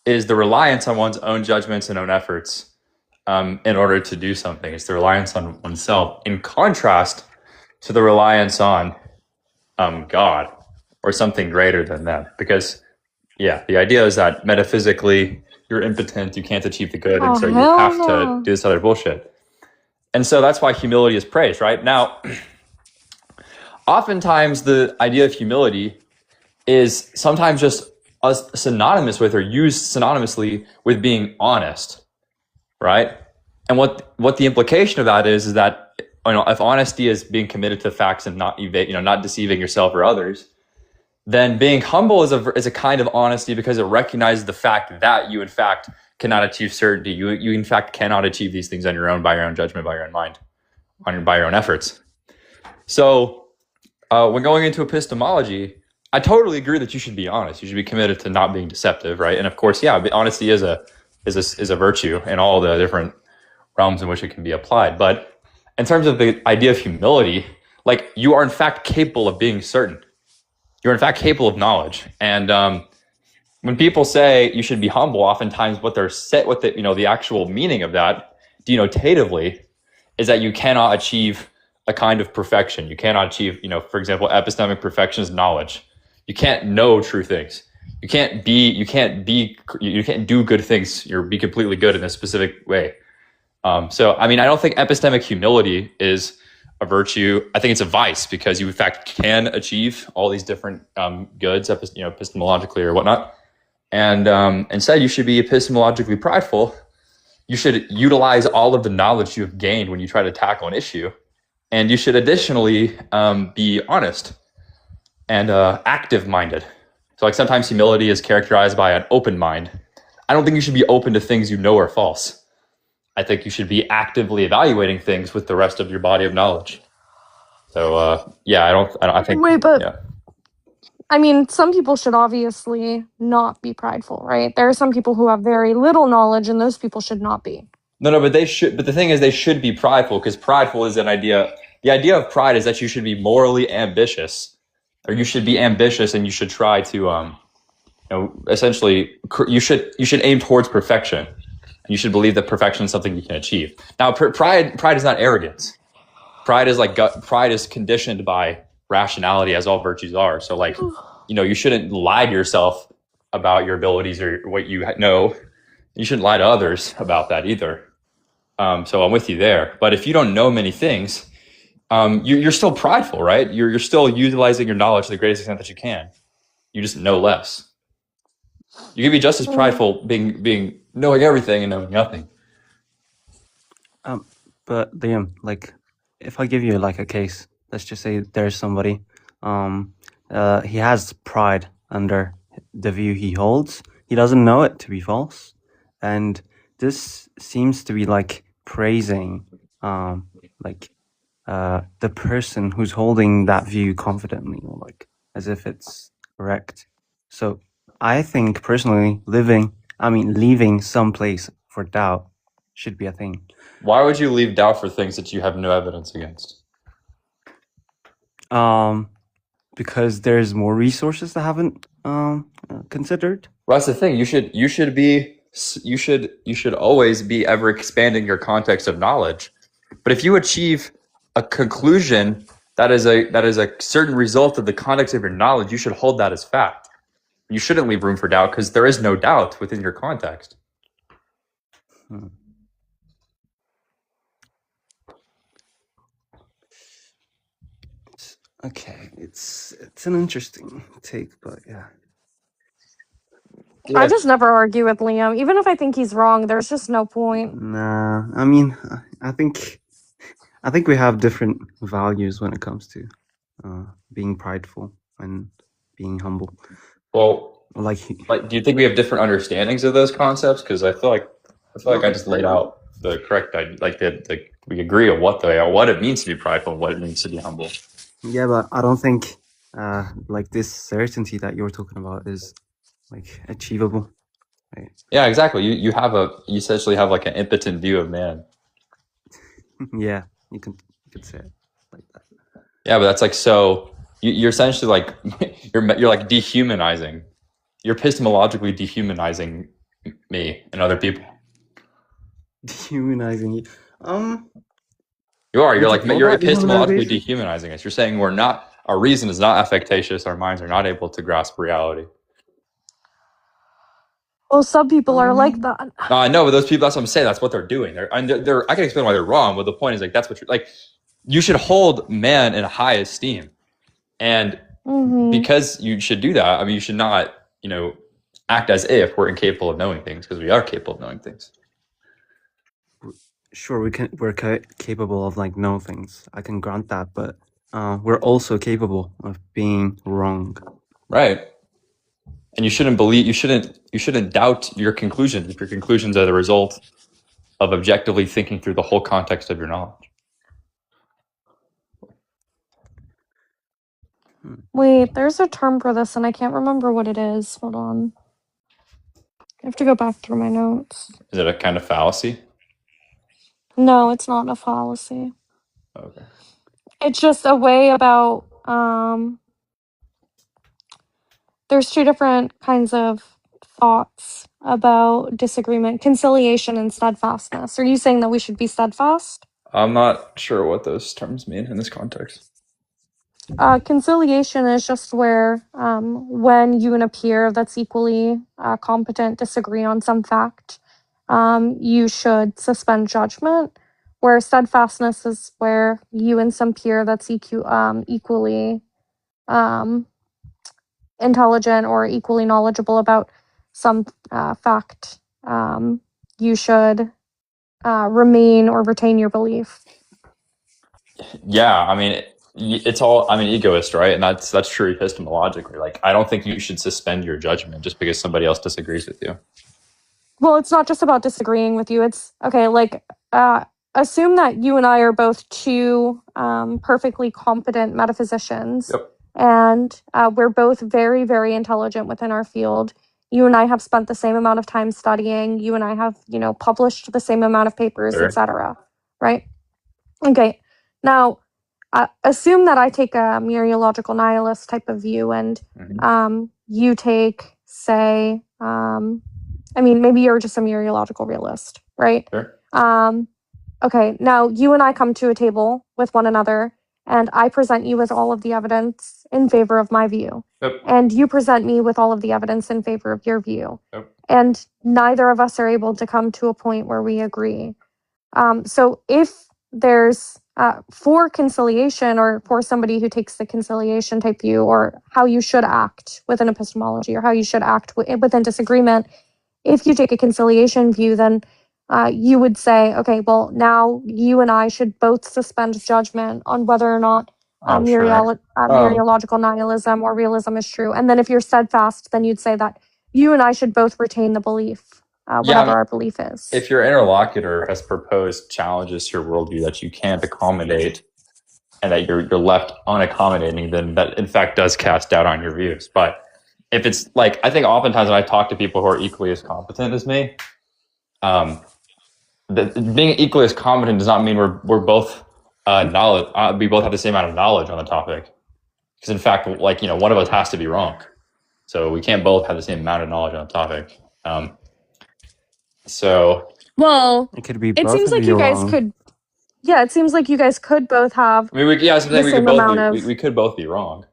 is the reliance on one's own judgments and own efforts in order to do something. It's the reliance on oneself, in contrast to the reliance on God or something greater than them. Because, the idea is that metaphysically you're impotent, you can't achieve the good, and so you have to do this other bullshit. And so that's why humility is praised, right? Now, oftentimes the idea of humility is sometimes just synonymous with or used synonymously with being honest, right? And what the implication of that is that if honesty is being committed to facts and not not deceiving yourself or others, then being humble is a kind of honesty because it recognizes the fact that you in fact cannot achieve certainty. You in fact cannot achieve these things on your own, by your own judgment, by your own mind, by your own efforts. So when going into epistemology, I totally agree that you should be honest. You should be committed to not being deceptive, right? And of course, honesty is a virtue in all the different realms in which it can be applied. But in terms of the idea of humility, like you are in fact capable of being certain. You're in fact capable of knowledge. And when people say you should be humble, oftentimes what the actual meaning of that denotatively is that you cannot achieve a kind of perfection. You cannot achieve, for example, epistemic perfection is knowledge. You can't know true things. You can't do good things. Be completely good in a specific way. So, I mean, I don't think epistemic humility is a virtue. I think it's a vice because you, in fact, can achieve all these different goods, epistemologically or whatnot. And instead, you should be epistemologically prideful. You should utilize all of the knowledge you have gained when you try to tackle an issue. And you should additionally be honest and active-minded. So, like, sometimes humility is characterized by an open mind. I don't think you should be open to things you know are false. I think you should be actively evaluating things with the rest of your body of knowledge. So, yeah, I think. Wait, but yeah. I mean, some people should obviously not be prideful, right? There are some people who have very little knowledge, and those people should not be. No, but they should. But the thing is, they should be prideful because prideful is an idea. The idea of pride is that you should be morally ambitious, or you should be ambitious, and you should try to, essentially, you should aim towards perfection. You should believe that perfection is something you can achieve. Now, pride is not arrogance. Pride is conditioned by rationality, as all virtues are. So, like, you shouldn't lie to yourself about your abilities or what you know. You shouldn't lie to others about that either. So I'm with you there. But if you don't know many things, you're still prideful, right? You're still utilizing your knowledge to the greatest extent that you can. You just know less. You can be just as prideful being knowing everything and knowing nothing. But Liam, like, if I give you like a case, let's just say there's somebody, he has pride under the view he holds. He doesn't know it to be false, and this seems to be like praising, the person who's holding that view confidently, or like as if it's correct. So I think personally, leaving some place for doubt should be a thing. Why would you leave doubt for things that you have no evidence against? Because there's more resources that haven't considered. Well, that's the thing. You should always be ever expanding your context of knowledge. But if you achieve a conclusion that is a certain result of the context of your knowledge, you should hold that as fact. You shouldn't leave room for doubt because there is no doubt within your context. Okay, it's an interesting take, but yeah. I just never argue with Liam. Even if I think he's wrong, there's just no point. Nah, I mean, I think we have different values when it comes to being prideful and being humble. Well, like, do you think we have different understandings of those concepts? Because I feel like I just laid out the correct idea. Like we agree on what it means to be prideful and what it means to be humble. Yeah, but I don't think like this certainty that you're talking about is like achievable. Right? Yeah, exactly. You essentially have like an impotent view of man. Yeah, you could say it like that. Yeah, but that's like, so you're essentially like you're like dehumanizing. You're epistemologically dehumanizing me and other people. Dehumanizing you. You are. You're epistemologically dehumanizing us. You're saying our reason is not affectatious. Our minds are not able to grasp reality. Well, some people are like that. No, I know, but those people, that's what I'm saying. That's what they're doing. I can explain why they're wrong, but the point is, like, that's what you're like. You should hold man in high esteem. And because you should do that, I mean, you should not, act as if we're incapable of knowing things, because we are capable of knowing things. Sure, we're capable of like knowing things. I can grant that, but we're also capable of being wrong. Right. And you shouldn't doubt your conclusions if your conclusions are the result of objectively thinking through the whole context of your knowledge. Wait, there's a term for this and I can't remember what it is. Hold on. I have to go back through my notes. Is it a kind of fallacy? No, it's not a fallacy. Okay. It's just a way about, there's two different kinds of thoughts about disagreement, conciliation and steadfastness. Are you saying that we should be steadfast? I'm not sure what those terms mean in this context. Conciliation is just where when you and a peer that's equally competent disagree on some fact, you should suspend judgment, where steadfastness is where you and some peer that's equally intelligent or equally knowledgeable about some fact, you should remain or retain your belief. Yeah, I mean, it's all, I mean, egoist, right? And that's true epistemologically. Like, I don't think you should suspend your judgment just because somebody else disagrees with you. Well, it's not just about disagreeing with you. It's okay, like, assume that you and I are both two perfectly competent metaphysicians. Yep. And we're both very, very intelligent within our field. You and I have spent the same amount of time studying. You and I have, published the same amount of papers, Sure. etc. Right? Okay. Now, assume that I take a mereological nihilist type of view, and you take, say, maybe you're just a mereological realist, right? Sure. Okay. Now, you and I come to a table with one another, and I present you with all of the evidence in favor of my view. Yep. And you present me with all of the evidence in favor of your view. Yep. And neither of us are able to come to a point where we agree. So if there's for conciliation, or for somebody who takes the conciliation type view, or how you should act within epistemology, or how you should act within disagreement, if you take a conciliation view, then you would say, okay, well, now you and I should both suspend judgment on whether or not mereological nihilism or realism is true. And then if you're steadfast, then you'd say that you and I should both retain the belief, whatever our belief is. If your interlocutor has proposed challenges to your worldview that you can't accommodate, and that you're left unaccommodating, then that in fact does cast doubt on your views. But if it's like, I think oftentimes when I talk to people who are equally as competent as me, being equally as competent does not mean we're both knowledge. We both have the same amount of knowledge on the topic, because in fact, one of us has to be wrong, so we can't both have the same amount of knowledge on the topic. Well, It could be it both seems of like you you guys wrong. could. Yeah, it seems like you guys could both have. I mean, we could both be wrong.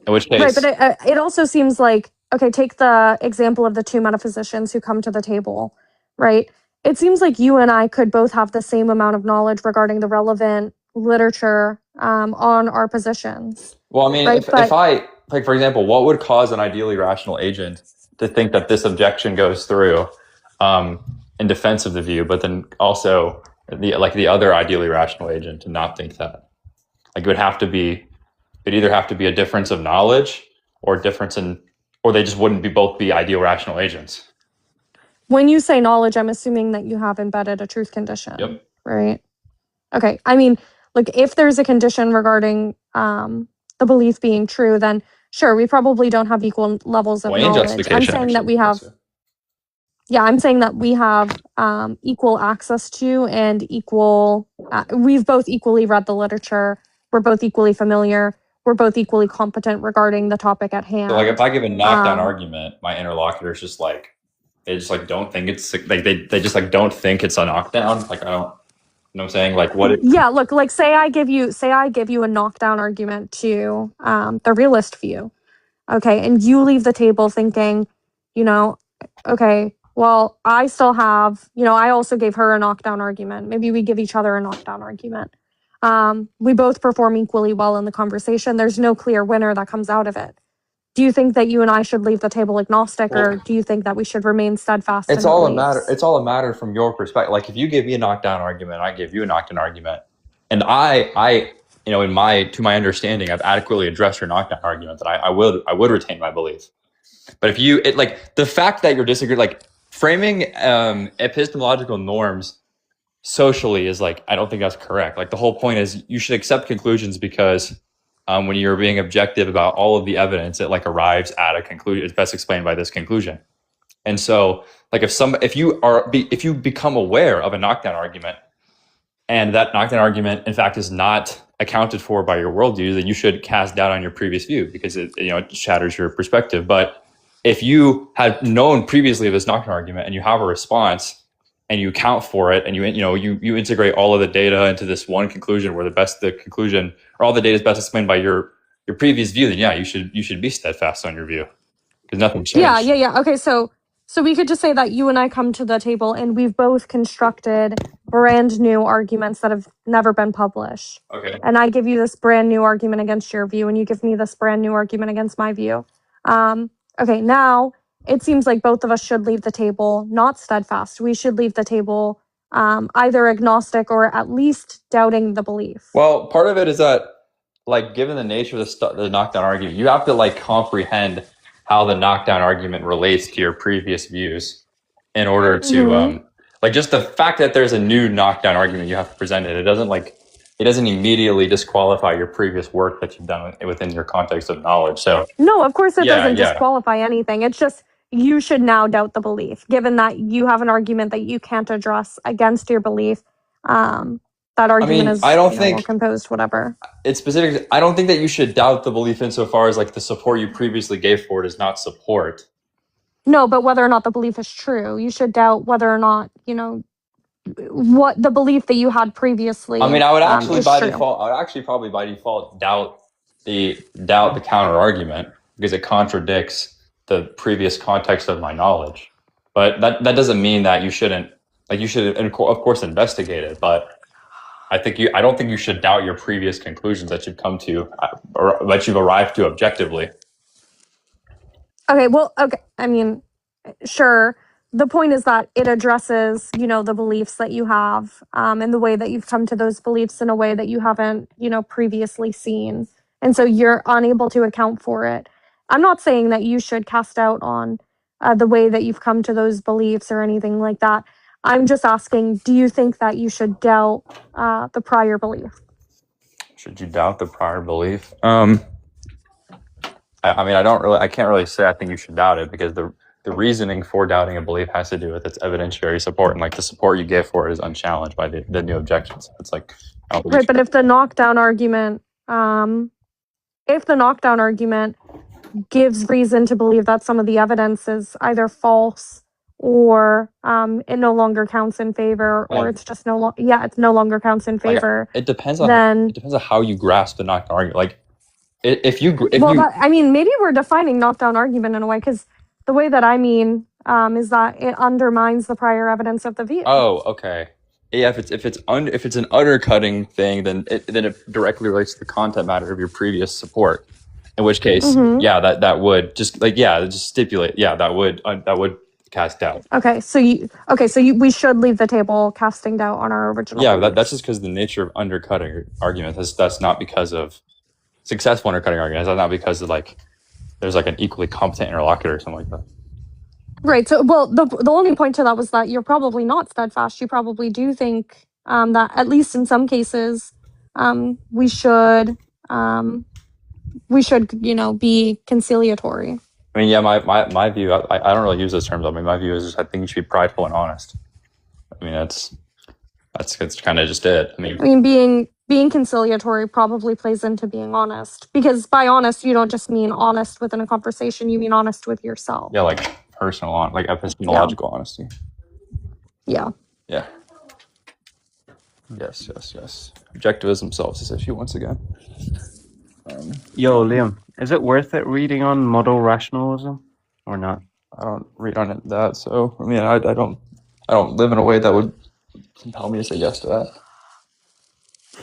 In which case, right, but it also seems like, okay, take the example of the two metaphysicians who come to the table, right? It seems like you and I could both have the same amount of knowledge regarding the relevant literature on our positions. Well, I mean, right? if I, like, for example, what would cause an ideally rational agent to think that this objection goes through in defense of the view, but then also the other ideally rational agent to not think that? Like, it'd either have to be a difference of knowledge, or they just wouldn't both be ideal rational agents. When you say knowledge, I'm assuming that you have embedded a truth condition. Yep. Right? Okay. I mean, like, if there's a condition regarding the belief being true, then sure, we probably don't have equal levels of knowledge. I'm saying that we have. Yeah, I'm saying that we have equal access to and equal. We've both equally read the literature. We're both equally familiar. We're both equally competent regarding the topic at hand. So, like, if I give a knockdown argument, my interlocutor's just like, they just like don't think it's like they just like don't think it's a knockdown. Like, I don't. You know what I'm saying? Like, what? Yeah, look, like, say I give you a knockdown argument to the realist view, okay, and you leave the table thinking, okay, well, I still have, I also gave her a knockdown argument. Maybe we give each other a knockdown argument. We both perform equally well in the conversation. There's no clear winner that comes out of it. Do you think that you and I should leave the table agnostic, or do you think that we should remain steadfast? It's all a matter from your perspective. Like, if you give me a knockdown argument, I give you a knockdown argument, and I to my understanding, I've adequately addressed your knockdown argument, that I would retain my belief. But if the fact that you're disagreeing, like, framing epistemological norms socially is like, I don't think that's correct. Like, the whole point is you should accept conclusions because when you're being objective about all of the evidence, it like arrives at a conclusion. It's best explained by this conclusion. And so, like, if you become aware of a knockdown argument, and that knockdown argument in fact is not accounted for by your worldview, then you should cast doubt on your previous view, because it shatters your perspective. But if you had known previously of this knockdown argument and you have a response, and you account for it, and you integrate all of the data into this one conclusion, where the conclusion or all the data is best explained by your previous view, then yeah, you should be steadfast on your view, because nothing changed. Yeah. Okay, so So we could just say that you and I come to the table and we've both constructed brand new arguments that have never been published. Okay. And I give you this brand new argument against your view, and you give me this brand new argument against my view. Okay, now it seems like both of us should leave the table not steadfast. We should leave the table either agnostic or at least doubting the belief. Well, part of it is that, like, given the nature of the knockdown argument, you have to like comprehend how the knockdown argument relates to your previous views in order to like, just the fact that there's a new knockdown argument you have to present it doesn't immediately disqualify your previous work that you've done within your context of knowledge. So no, of course it doesn't disqualify anything. It's just you should now doubt the belief, given that you have an argument that you can't address against your belief. That argument is, I don't think, well composed, whatever. It's specific. I don't think that you should doubt the belief insofar as like the support you previously gave for it is not support. No, but whether or not the belief is true, you should doubt whether or not, what the belief that you had previously. I mean, I would actually default. I would actually probably by default doubt the counter argument because it contradicts the previous context of my knowledge. But that doesn't mean that you shouldn't, like, you should of course investigate it. But I don't think you should doubt your previous conclusions that you've come to or that you've arrived to objectively. Okay, well, okay. I mean, sure. The point is that it addresses, the beliefs that you have, and the way that you've come to those beliefs in a way that you haven't, previously seen. And so you're unable to account for it. I'm not saying that you should cast doubt on the way that you've come to those beliefs or anything like that. I'm just asking, do you think that you should doubt the prior belief? Should you doubt the prior belief? I can't really say I think you should doubt it because the reasoning for doubting a belief has to do with its evidentiary support, and like the support you give for it is unchallenged by the new objections. It's like, right, but if the knockdown argument, gives reason to believe that some of the evidence is either false or it no longer counts in favor, or it's just it no longer counts in favor. It depends on how you grasp the knockdown argument. Like, maybe we're defining knockdown argument in a way, because the way that I mean is that it undermines the prior evidence of the view. Oh, okay. Yeah, if it's an undercutting thing, then it directly relates to the content matter of your previous support. In which case, that would just stipulate. Yeah, that would cast doubt. Okay, so we should leave the table casting doubt on our original. Yeah, that's just because the nature of undercutting arguments. That's not because of successful undercutting arguments. That's not because of like there's like an equally competent interlocutor or something like that. Right. So, well, the only point to that was that you're probably not steadfast. You probably do think that at least in some cases, we should be conciliatory. I mean, yeah, my view. I don't really use those terms. I mean, my view is just, I think you should be prideful and honest. I mean, that's kind of just it. I mean, being conciliatory probably plays into being honest, because by honest you don't just mean honest within a conversation. You mean honest with yourself. Yeah, like personal, like epistemological honesty. Yeah. Yeah. Yes. Objectivism solves this issue once again. Yo, Liam, is it worth it reading on model rationalism or not? I don't read on it that, so I mean, I don't live in a way that would compel me to say yes to that.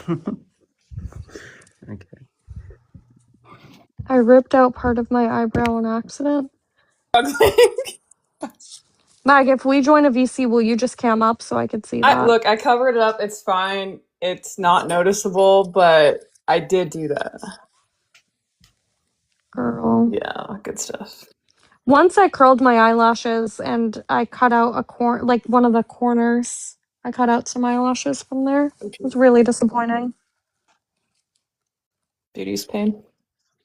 Okay. I ripped out part of my eyebrow on accident. Mag, if we join a VC, will you just cam up so I could see that? Look, I covered it up. It's fine. It's not noticeable, but I did do that. Girl. Yeah, good stuff. Once I curled my eyelashes and I cut out one of the corners. I cut out some eyelashes from there. It was really disappointing. Beauty's pain,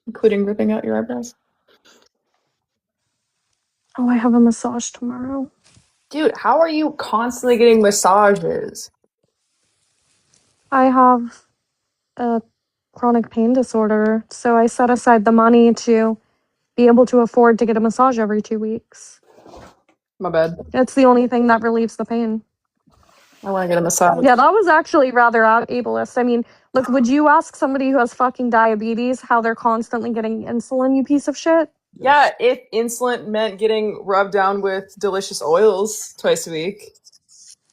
including ripping out your eyebrows. Oh, I have a massage tomorrow. Dude, how are you constantly getting massages? I have a chronic pain disorder, so I set aside the money to be able to afford to get a massage every 2 weeks. My bad. It's the only thing that relieves the pain. I want to get a massage. Yeah, that was actually rather ableist. I mean, look, would you ask somebody who has fucking diabetes how they're constantly getting insulin, you piece of shit? Yeah, if insolent meant getting rubbed down with delicious oils twice a week.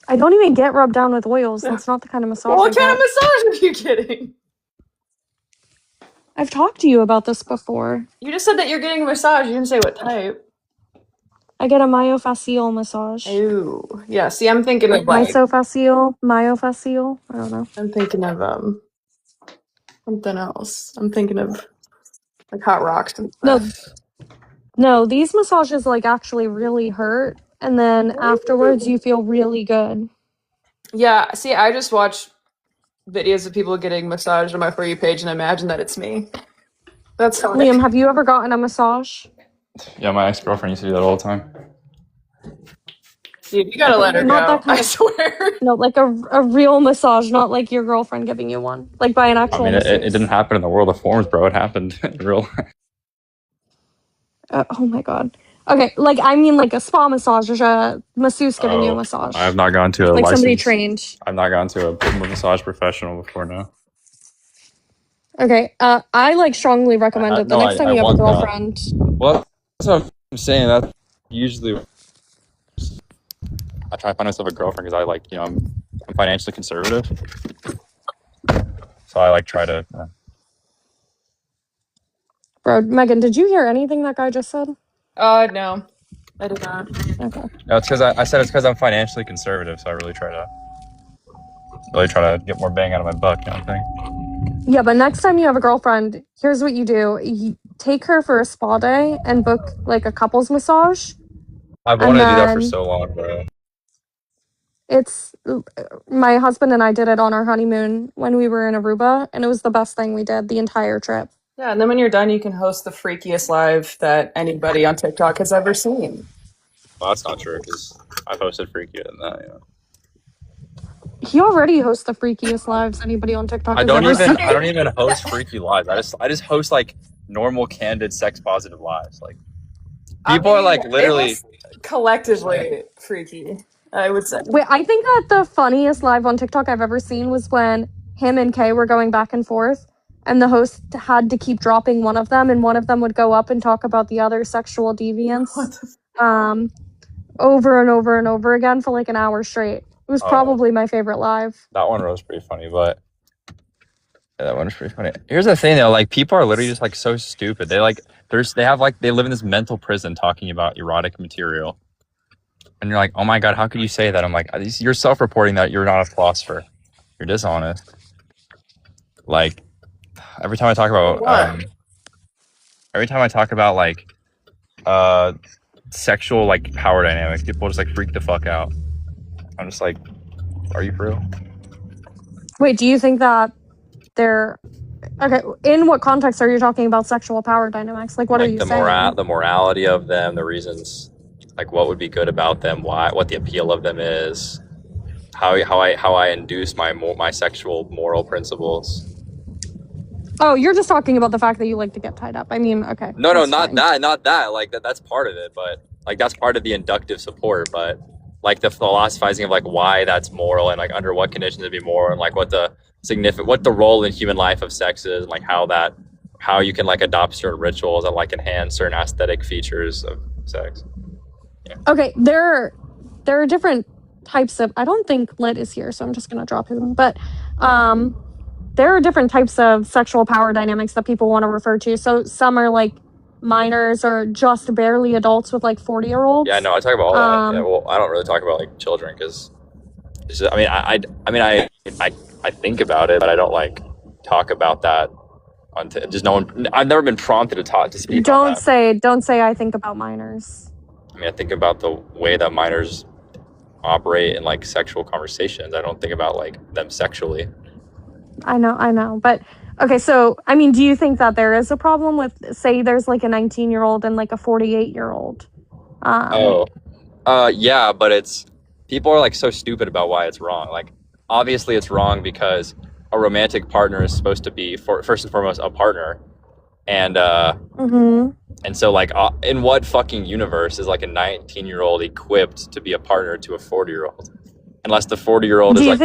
I don't even get rubbed down with oils. That's not the kind of massage Well, I what kind of get. massage are you getting? I've talked to you about this before. You just said that you're getting a massage. You didn't say what type. I get a myofascial massage. Ooh, yeah. See, I'm thinking of like Myofascial? I don't know. I'm thinking of something else. I'm thinking of like hot rocks and stuff. No, these massages like actually really hurt, and then afterwards you feel really good. Yeah, see, I just watch videos of people getting massaged on my For You page and imagine that it's me. That's how Liam, have you ever gotten a massage? Yeah, my ex-girlfriend used to do that all the time. Dude, you gotta let her Not go. that kind I of- swear. No, like a real massage, not like your girlfriend giving you one. Like by an I actual mean, masseuse. it didn't happen in the world of forms, bro. It happened in real life. Oh my god. Okay, like I mean like a spa massage or a masseuse giving you a massage. I have not gone to a like somebody licensed. trained. I've not gone to a massage professional before now. Okay, I like strongly recommend it. The next time you have a girlfriend. Well, that's what I'm saying. That usually I try to find myself a girlfriend because I like, you know, I'm financially conservative, so I like try to. Bro, Megan, did you hear anything that guy just said? No, I did not. Okay. No, it's because I said it's because I'm financially conservative, so I really try to get more bang out of my buck, kind of thing. Yeah, but next time you have a girlfriend, here's what you do. You take her for a spa day and book like a couples massage. I've wanted to do that for so long, bro. It's my husband and I did it on our honeymoon when we were in Aruba, and it was the best thing we did the entire trip. Yeah, and then when you're done, you can host the freakiest live that anybody on TikTok has ever seen. Well, that's not true because I've hosted freakier than that. You know. He already hosts the freakiest lives anybody on TikTok has ever seen. I don't even host freaky lives. I just host like normal, candid, sex positive lives. Like people are like literally collectively freaky, I would say. Wait, I think that the funniest live on TikTok I've ever seen was when him and Kay were going back and forth, and the host had to keep dropping one of them, and one of them would go up and talk about the other sexual deviance over and over and over again for like an hour straight. It was probably my favorite live. That one was pretty funny, but yeah, that one was pretty funny. Here's the thing though, like people are literally just like so stupid. They like they live in this mental prison talking about erotic material. And you're like, oh my god, how could you say that? I'm like, you're self-reporting that you're not a philosopher. You're dishonest. Like every time I talk about like sexual like power dynamics, people just like freak the fuck out. I'm just like, are you for real? Wait, do you think that they're okay? In what context are you talking about sexual power dynamics? Like, what are you saying? The morality of them, the reasons, like what would be good about them, what the appeal of them is, how I induce my sexual moral principles. Oh, you're just talking about the fact that you like to get tied up. I mean, okay. No, not that. Like that's part of it, but like that's part of the inductive support. But like the philosophizing of like why that's moral and like under what conditions it'd be moral and like what the role in human life of sex is and like how you can like adopt certain rituals that like enhance certain aesthetic features of sex. Yeah. Okay, there are different types of. I don't think Lit is here, so I'm just gonna drop him. But there are different types of sexual power dynamics that people want to refer to. So some are like minors or just barely adults with like 40-year-olds. Yeah, no, I talk about all that. Yeah, well, I don't really talk about like children because, I think about it, but I don't like talk about that. Just no one. I've never been prompted to speak. Don't say I think about minors. I mean, I think about the way that minors operate in like sexual conversations. I don't think about like them sexually. I know. But okay, so I mean, do you think that there is a problem with, say, there's like a 19-year-old and like a 48-year-old? Yeah, but people are like so stupid about why it's wrong. Like, obviously it's wrong because a romantic partner is supposed to be first and foremost a partner, and and so like in what fucking universe is like a 19-year-old equipped to be a partner to a 40-year-old? Unless the 40-year-old is like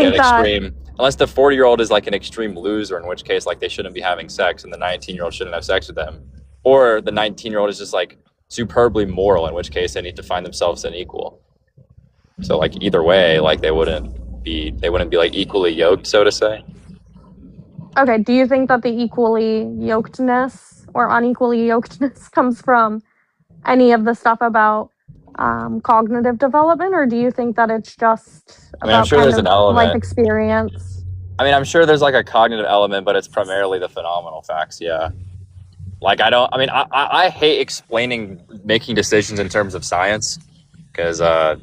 unless the 40-year-old is like an extreme loser, in which case like they shouldn't be having sex and the 19-year-old shouldn't have sex with them. or the 19-year-old is just like superbly moral, in which case they need to find themselves an equal. So like either way, like they wouldn't be like equally yoked, so to say. Okay, do you think that the equally yokedness or unequally yokedness comes from any of the stuff about cognitive development, or do you think that it's just I mean, I'm about sure kind there's of an life element. experience? I mean, I'm sure there's like a cognitive element, but it's primarily the phenomenal facts. Yeah. Like I hate making decisions in terms of science, because I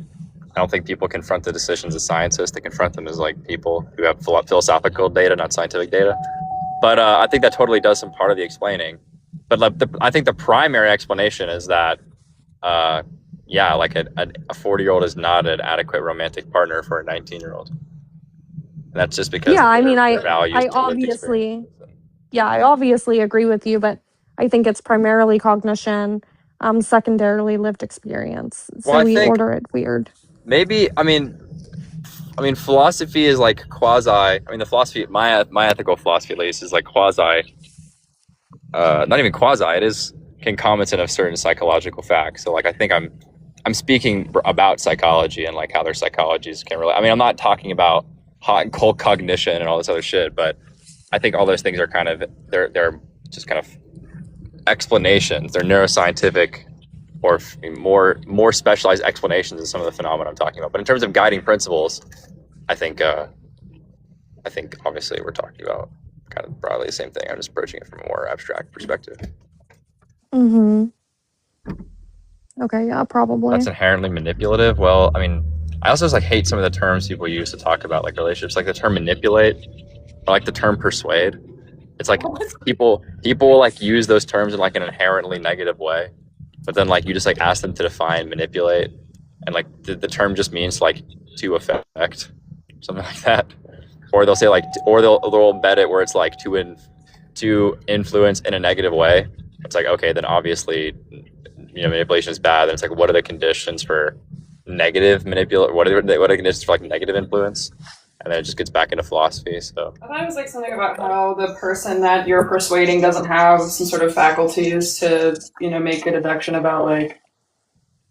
don't think people confront the decisions as scientists. They confront them as like people who have philosophical data, not scientific data. But I think that totally does some part of the explaining. But I think the primary explanation is that, yeah, like a 40-year-old is not an adequate romantic partner for a 19-year-old. And that's just because Yeah, I mean, their values, I their lived obviously, experience. yeah, I obviously agree with you, but I think it's primarily cognition, secondarily lived experience. So Well, I we think order it weird. maybe, I mean, philosophy is like quasi. I mean, the philosophy, my ethical philosophy at least, is like quasi. Not even quasi. It is concomitant of certain psychological facts. So, like, I think I'm speaking about psychology and like how their psychologies can relate. I mean, I'm not talking about hot and cold cognition and all this other shit, but I think all those things are kind of they're just kind of explanations. They're neuroscientific or more specialized explanations of some of the phenomena I'm talking about. But in terms of guiding principles, I think obviously we're talking about kind of broadly the same thing. I'm just approaching it from a more abstract perspective. Mm-hmm. Okay, yeah, probably. That's inherently manipulative. Well, I mean, I also just like hate some of the terms people use to talk about like relationships, like the term manipulate or like the term persuade. It's like people like use those terms in like an inherently negative way, but then like you just like ask them to define manipulate, and like the term just means like to affect, something like that. Or they'll say like, or they'll embed it where it's like to influence in a negative way. It's like, okay, then obviously, manipulation is bad. Then it's like, what are the conditions for negative manipulate? What are the conditions for like negative influence? And then it just gets back into philosophy. So I thought it was like something about how the person that you're persuading doesn't have some sort of faculties to, make a deduction about like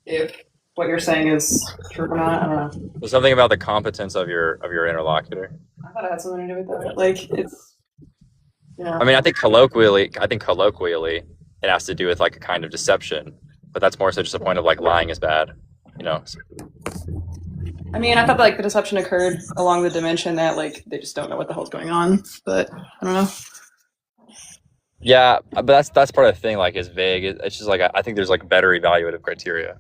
if what you're saying is true or not. I don't know. there's something about the competence of your interlocutor. I thought it had something to do with that. Like it's, I mean, I think colloquially, it has to do with like a kind of deception, but that's more so just a point of like lying is bad, I mean, I thought like the deception occurred along the dimension that like they just don't know what the hell's going on. But I don't know. Yeah, but that's part of the thing. Like, it's vague. It's just like I think there's like better evaluative criteria.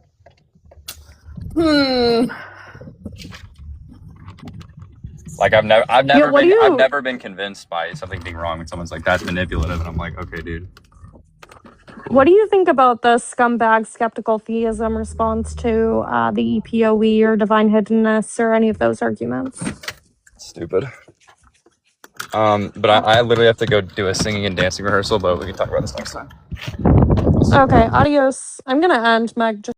Like I've never been convinced by something being wrong when someone's like, that's manipulative, and I'm like, okay, dude. What do you think about the scumbag skeptical theism response to the EPOE or divine hiddenness or any of those arguments? Stupid. But I literally have to go do a singing and dancing rehearsal, but we can talk about this next time. Okay, adios. I'm gonna end, Meg.